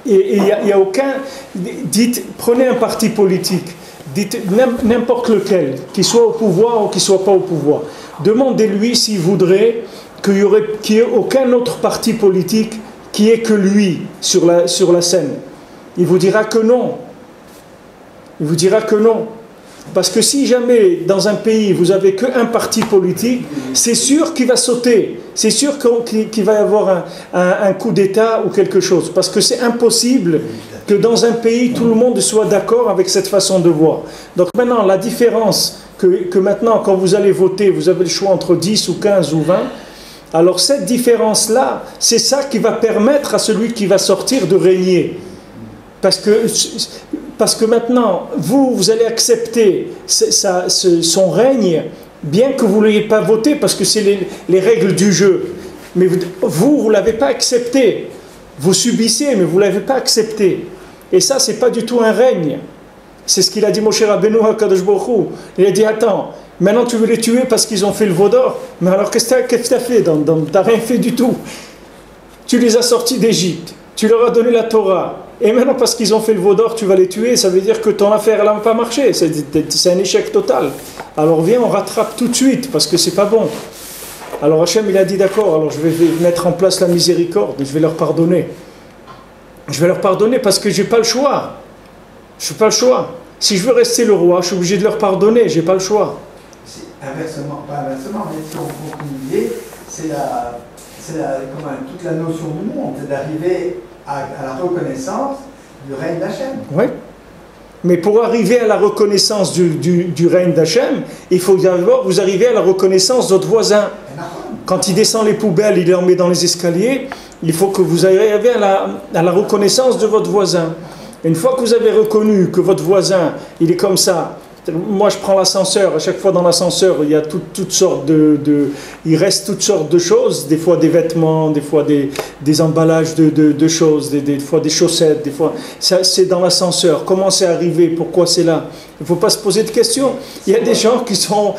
Et il n'y a aucun... Dites, prenez un parti politique, dites n'importe lequel, qu'il soit au pouvoir ou qu'il ne soit pas au pouvoir. Demandez-lui s'il voudrait qu'il n'y ait aucun autre parti politique qui ait que lui sur la scène. Il vous dira que non. Il vous dira que non. Parce que si jamais dans un pays vous n'avez qu'un parti politique, c'est sûr qu'il va sauter. C'est sûr qu'il va y avoir un coup d'État ou quelque chose. Parce que c'est impossible que dans un pays tout le monde soit d'accord avec cette façon de voir. Donc maintenant la différence que maintenant quand vous allez voter, vous avez le choix entre 10 ou 15 ou 20. Alors cette différence-là, c'est ça qui va permettre à celui qui va sortir de régner. Parce que maintenant, vous allez accepter son règne, bien que vous ne l'ayez pas voté, parce que c'est les règles du jeu. Mais vous ne l'avez pas accepté. Vous subissez, mais vous ne l'avez pas accepté. Et ça, ce n'est pas du tout un règne. C'est ce qu'il a dit Moshe Rabbeinu à Kadosh Baruch Hu. Il a dit, attends, maintenant tu veux les tuer parce qu'ils ont fait le veau d'or? Mais alors qu'est-ce que tu as fait? Tu n'as rien fait du tout. Tu les as sortis d'Égypte. Tu leur as donné la Torah. Et maintenant, parce qu'ils ont fait le veau d'or, tu vas les tuer. Ça veut dire que ton affaire, elle n'a pas marché. C'est un échec total. Alors viens, on rattrape tout de suite, parce que c'est pas bon. Alors Hachem, il a dit, d'accord, alors je vais mettre en place la miséricorde. Je vais leur pardonner. Je vais leur pardonner parce que je n'ai pas le choix. Je n'ai pas le choix. Si je veux rester le roi, je suis obligé de leur pardonner. Je n'ai pas le choix. Inversement, pas inversement, mais si on comprend l'idée, c'est toute la notion du monde, c'est d'arriver à la reconnaissance du règne d'Hachem. Oui. Mais pour arriver à la reconnaissance du règne d'Hachem, il faut d'abord vous arriver à la reconnaissance de votre voisin. Quand il descend les poubelles, il les remet dans les escaliers, il faut que vous arriviez à la reconnaissance de votre voisin. Une fois que vous avez reconnu que votre voisin, il est comme ça, moi je prends l'ascenseur, à chaque fois dans l'ascenseur il y a toutes sortes il reste toutes sortes de choses, des fois des vêtements, des fois des emballages de choses, des fois des chaussettes, des fois c'est dans l'ascenseur. Comment c'est arrivé? Pourquoi c'est là? Il ne faut pas se poser de questions. Il y a des gens qui sont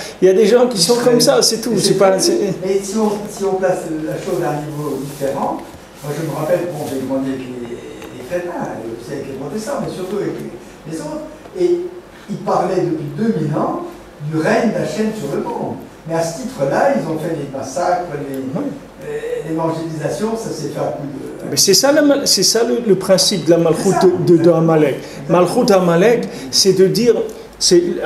comme ça, c'est tout. Mais si on place la chose à un niveau différent, moi je me rappelle, j'ai demandé avec les chrétiens, aussi avec les protestants, mais surtout avec les autres, et ils parlaient depuis 2000 ans du règne d'Hachem sur le monde. Mais à ce titre-là, ils ont fait les massacres, l'évangélisation, ça s'est fait à coup de... Mais c'est ça le principe de la Malchut de Amalek. Malchut Amalek, c'est de dire...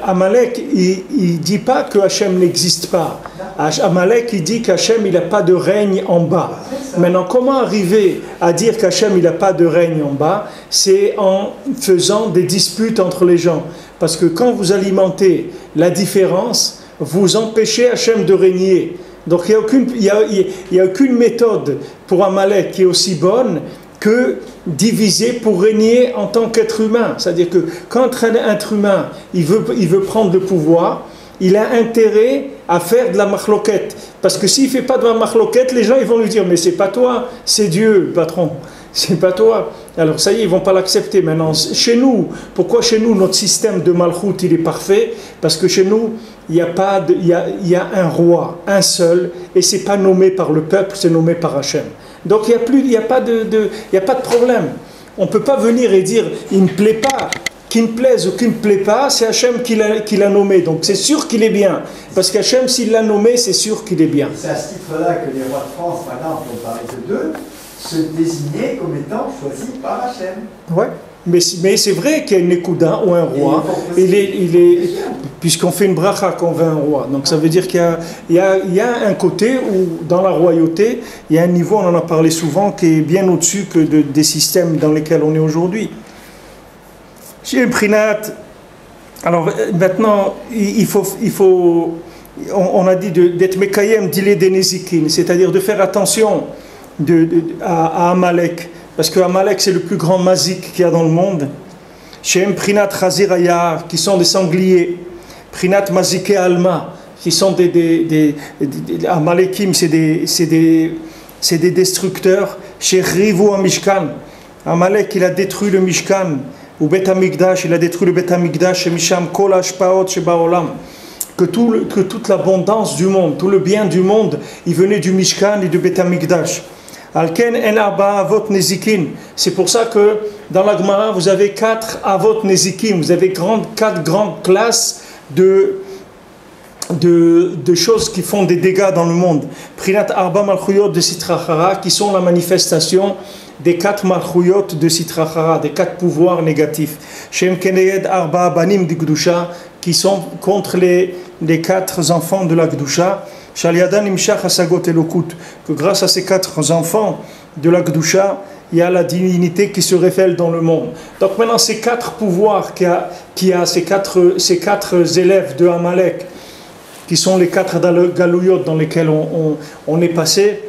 Amalek, il ne dit pas que Hachem n'existe pas. Amalek, il dit qu'Hachem, il n'a pas de règne en bas. Maintenant, comment arriver à dire qu'Hachem, il n'a pas de règne en bas? C'est en faisant des disputes entre les gens. Parce que quand vous alimentez la différence, vous empêchez Hachem de régner. Donc il n'y a aucune méthode pour Amalek qui est aussi bonne que diviser pour régner en tant qu'être humain. C'est-à-dire que quand un être humain il veut prendre le pouvoir, il a intérêt à faire de la machloquette. Parce que s'il ne fait pas de la machloquette, les gens ils vont lui dire « Mais c'est pas toi, c'est Dieu, patron. C'est pas toi. » Alors ça y est, ils ne vont pas l'accepter. Maintenant, chez nous, pourquoi chez nous, notre système de Malchut, il est parfait? Parce que chez nous, il y a un roi, un seul, et ce n'est pas nommé par le peuple, c'est nommé par Hachem. Donc il n'y a pas de problème. On ne peut pas venir et dire « il ne me plaît pas ». Qu'il me plaise ou qu'il ne me plaît pas, c'est Hachem qui l'a nommé. Donc c'est sûr qu'il est bien. Parce qu'Hachem, s'il l'a nommé, c'est sûr qu'il est bien. C'est à ce titre-là que les rois de France, par exemple, on parlait que d'eux, se désigner comme étant choisi par Hachem. Ouais. Mais c'est vrai qu'il y a une écoudin ou un roi, puisqu'on fait une bracha quand on veut un roi. Donc ça veut dire qu'il y a un côté où, dans la royauté, il y a un niveau, on en a parlé souvent, qui est bien au-dessus que des systèmes dans lesquels on est aujourd'hui. Chez Prinat, alors maintenant, on a dit d'être Mekayem, d'ilé des Nezikin, c'est-à-dire de faire attention à Amalek. Parce que Amalek, c'est le plus grand mazik qu'il y a dans le monde. Shem Prinat Chazir Ayar, qui sont des sangliers. Prinat Mazike Alma, qui sont des Amalekim, c'est des destructeurs. Chez Rivu Mishkan, Amalek, il a détruit le Mishkan. Ou Bet Hamikdash, il a détruit le Bet Hamikdash. Chez Misham Kol Ashpaot Sheba Olam. Que toute l'abondance du monde, tout le bien du monde, il venait du Mishkan et du Bet Hamikdash. Alken en arba avot nezikin. C'est pour ça que dans la Gemara, vous avez 4 avot nezikim. Vous avez 4 grandes classes de choses qui font des dégâts dans le monde. Prinat arba malchuyot de Sitrachara, qui sont la manifestation des 4 malchuyot de Sitrachara, des 4 pouvoirs négatifs. Shem keneged arba banim di Gdusha, qui sont contre les 4 enfants de la Gdusha. Que grâce à ces 4 enfants de la Gdusha, il y a la divinité qui se révèle dans le monde. Donc maintenant, ces 4 pouvoirs qu'il y a ces quatre élèves de Amalek, qui sont les 4 galouyot dans lesquels on est passé,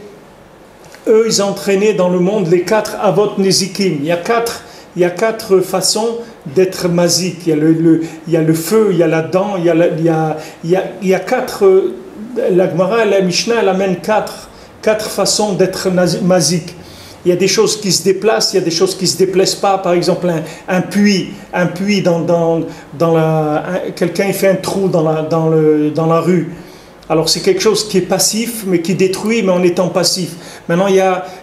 eux, ils entraînaient dans le monde les 4 avot nezikim. Il y a 4 façons d'être mazik. Il y a le feu, il y a la dent, il y a 4... La Gemara, la Mishnah, elle amène 4 façons d'être mazik. Il y a des choses qui se déplacent, il y a des choses qui ne se déplacent pas. Par exemple, un puits quelqu'un il fait un trou dans la rue. Alors c'est quelque chose qui est passif, mais qui détruit, mais en étant passif. Maintenant, il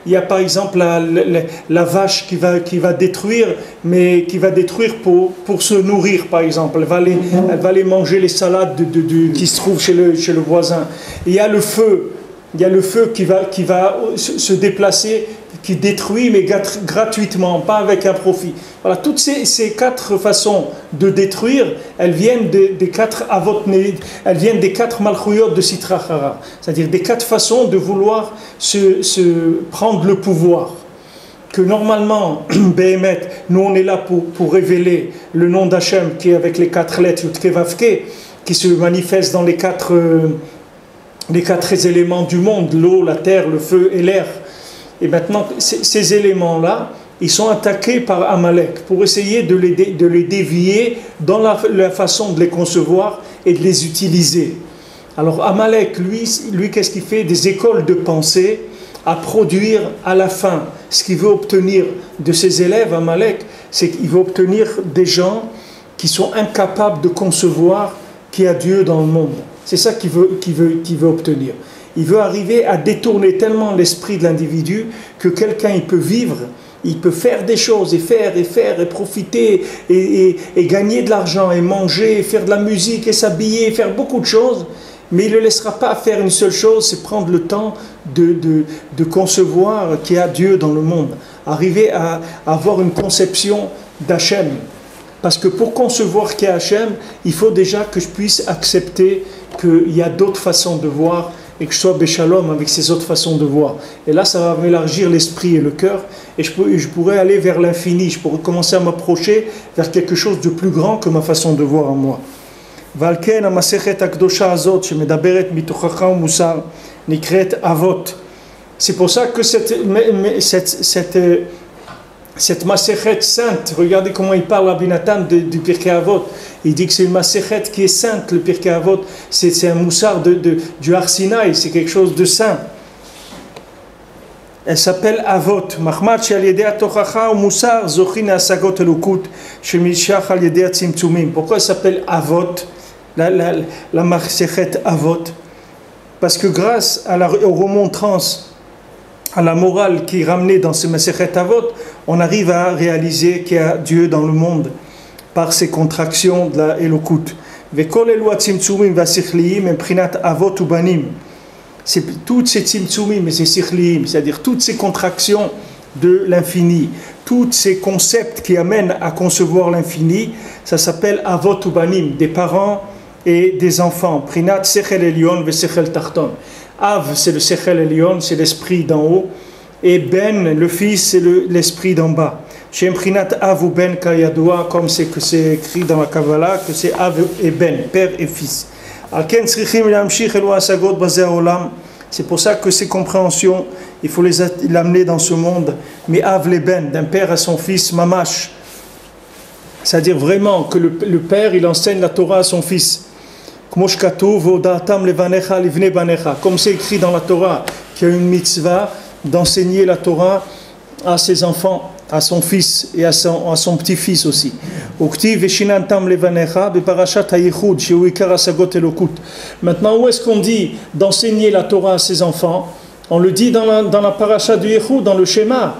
y a par exemple la vache qui va détruire, mais qui va détruire pour se nourrir, par exemple. Elle va aller manger les salades qui se trouvent chez le voisin. Et il y a le feu. Il y a le feu qui va se déplacer, qui détruit, mais gratuitement, pas avec un profit. Voilà, toutes ces 4 façons de détruire, elles viennent des 4 avot, elles viennent des 4 malchuyot de Sitrachara, c'est-à-dire des 4 façons de vouloir se prendre le pouvoir. Que normalement, Behemet, nous on est là pour révéler le nom d'Hachem qui est avec les 4 lettres, Yud-Ke Vav-Ke, qui se manifeste dans les 4 éléments du monde, l'eau, la terre, le feu et l'air. Et maintenant, ces éléments-là, ils sont attaqués par Amalek pour essayer de les dévier dans la façon de les concevoir et de les utiliser. Alors Amalek, lui qu'est-ce qu'il fait? Des écoles de pensée à produire à la fin. Ce qu'il veut obtenir de ses élèves, Amalek, c'est qu'il veut obtenir des gens qui sont incapables de concevoir qu'il y a Dieu dans le monde. C'est ça qu'il veut obtenir. Il veut arriver à détourner tellement l'esprit de l'individu que quelqu'un il peut vivre, il peut faire des choses et faire et profiter et gagner de l'argent et manger, et faire de la musique et s'habiller, et faire beaucoup de choses, mais il ne le laissera pas faire une seule chose, c'est prendre le temps de concevoir qu'il y a Dieu dans le monde. Arriver à avoir une conception d'Hachem. Parce que pour concevoir qu'il y a Hachem, il faut déjà que je puisse accepter qu'il y a d'autres façons de voir et que je sois béchalom avec ces autres façons de voir. Et là, ça va m'élargir l'esprit et le cœur et je pourrais aller vers l'infini, je pourrais commencer à m'approcher vers quelque chose de plus grand que ma façon de voir en moi. Valken המסכת הקדושה הזאת שמדברת מתוכחה ומוסר נקראת אבות. C'est pour ça que cette masechet sainte, regardez comment il parle à Binatan du Pirkei Avot. Il dit que c'est une masechet qui est sainte, le Pirkei Avot. C'est un moussar du Har Sinaï, c'est quelque chose de saint. Elle s'appelle Avot. Mahmad shel yedei atochacha ou moussar zochin asagot elukut shemishach al yedei tzimtzumim. Pourquoi elle s'appelle Avot, la masechet Avot? Parce que grâce aux remontrances, à la morale qui est ramenée dans ce Masechet Avot, on arrive à réaliser qu'il y a Dieu dans le monde par ces contractions de la Elokut. Vekol elu hatzimtzumim v'asichliim em prinat avot ubanim. c'est toutes ces tzimtzumim et ces sikhlim, c'est-à-dire toutes ces contractions de l'infini, tous ces concepts qui amènent à concevoir l'infini, ça s'appelle avot ubanim, des parents et des enfants. Prinat sechel elyon ve sechel tarton. Av, c'est le sechel elyon, c'est l'esprit d'en haut, et ben, le fils, c'est l'esprit d'en bas. Shem prinat av ou ben kayadua, comme c'est écrit dans la Kabbalah, que c'est av et ben, père et fils. Alken tzrichim lamshich elu asagot bazeh haolam. C'est pour ça que ces compréhensions, il faut les amener dans ce monde. Mais av les ben, d'un père à son fils, mamash. C'est-à-dire vraiment que le père, il enseigne la Torah à son fils. Comme c'est écrit dans la Torah, qu'il y a une mitzvah d'enseigner la Torah à ses enfants, à son fils et à son petit-fils aussi. Maintenant, où est-ce qu'on dit d'enseigner la Torah à ses enfants? On le dit dans la paracha du Yehud, dans le schéma,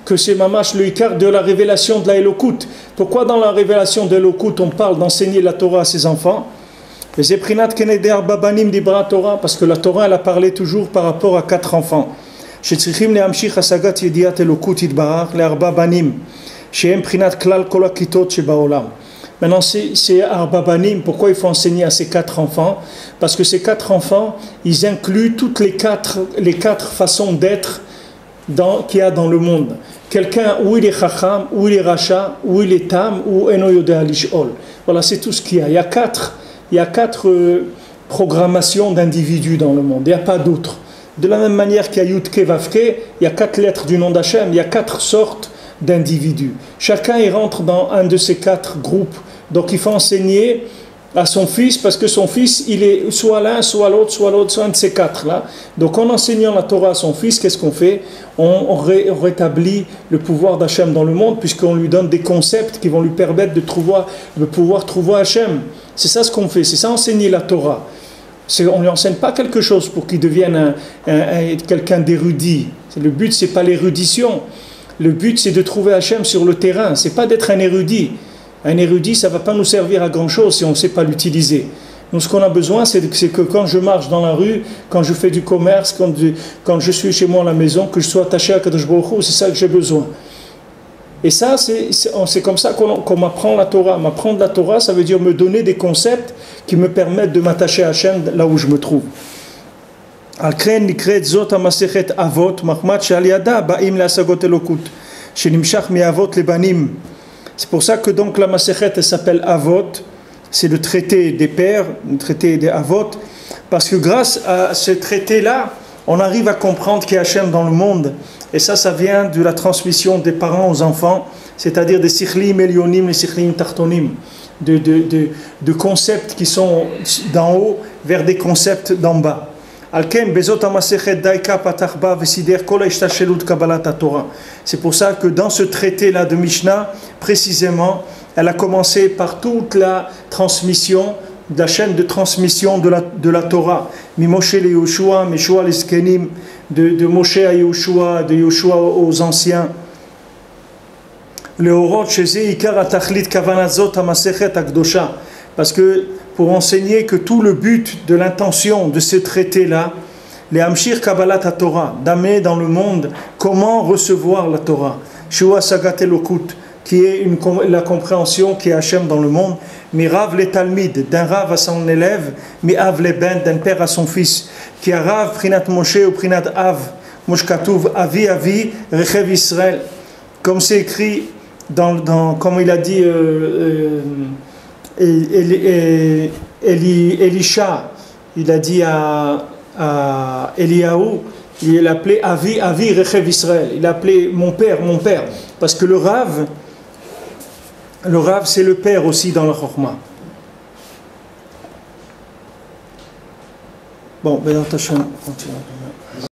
que c'est mamash le ikar de la révélation de la Elokut. Pourquoi dans la révélation de l'Elokut on parle d'enseigner la Torah à ses enfants? Parce que la Torah elle a parlé toujours par rapport à 4 enfants. Maintenant c'est Arba Banim. Pourquoi il faut enseigner à ces 4 enfants? Parce que ces 4 enfants ils incluent toutes les quatre façons d'être qu'il y a dans le monde. Quelqu'un, où il est chacham, où il est racha, où il est tam, ou eno yodea lish'ol. Voilà, c'est tout ce qu'il y a. Il y a 4 programmations d'individus dans le monde. Il n'y a pas d'autres. De la même manière qu'il y a Yudke Vavke, il y a 4 lettres du nom d'Hachem, il y a 4 sortes d'individus. Chacun il rentre dans un de ces 4 groupes. Donc il faut enseigner à son fils, parce que son fils, il est soit l'un, soit l'autre, soit un de ces 4-là. Donc en enseignant la Torah à son fils, qu'est-ce qu'on fait? On rétablit le pouvoir d'Hachem dans le monde, puisqu'on lui donne des concepts qui vont lui permettre de pouvoir trouver Hachem. C'est ça ce qu'on fait, c'est ça enseigner la Torah. On ne lui enseigne pas quelque chose pour qu'il devienne quelqu'un d'érudit. Le but, ce n'est pas l'érudition. Le but, c'est de trouver Hachem sur le terrain. Ce n'est pas d'être un érudit. Un érudit, ça ne va pas nous servir à grand-chose si on ne sait pas l'utiliser. Donc ce qu'on a besoin, c'est que quand je marche dans la rue, quand je fais du commerce, quand je suis chez moi à la maison, que je sois attaché à Kadosh Baruch Hu, c'est ça que j'ai besoin. Et ça, c'est comme ça qu'on m'apprend la Torah. M'apprendre la Torah, ça veut dire me donner des concepts qui me permettent de m'attacher à Hachem là où je me trouve. C'est pour ça que donc la Masechet elle s'appelle Avot, c'est le traité des pères, le traité des Avot, parce que grâce à ce traité-là, on arrive à comprendre qu'il y a Hachem dans le monde, et ça vient de la transmission des parents aux enfants, c'est-à-dire des sikhlim elyonim et sikhlim tartonim, de concepts qui sont d'en haut vers des concepts d'en bas. C'est pour ça que dans ce traité-là de Mishnah, précisément, elle a commencé par toute la transmission, la chaîne de transmission de la Torah. Mimoshe le Yoshua, Meshua les Skenim, de Moshe à Yoshua, de Yoshua aux anciens. Parce que pour enseigner que tout le but de l'intention de ce traité-là, les Hamshir Kabbalat Torah, d'amener dans le monde comment recevoir la Torah, Shua Sagat Elokut, qui est la compréhension qui est Hachem dans le monde, Mirav le Talmid, d'un Rav à son élève, Mi'av le Ben, d'un père à son fils, qui a Rav Prinat Moshe ou Prinat Av, Moshkatuv, Avi Avi, Rechev Israël, comme c'est écrit comme il a dit Elisha, il a dit à Eliaou, il l'a appelé Avi Rechev Israël, il l'a appelé mon père, parce que le Rav c'est le père aussi dans la Chokhmah. Bon, ben, attention, continue.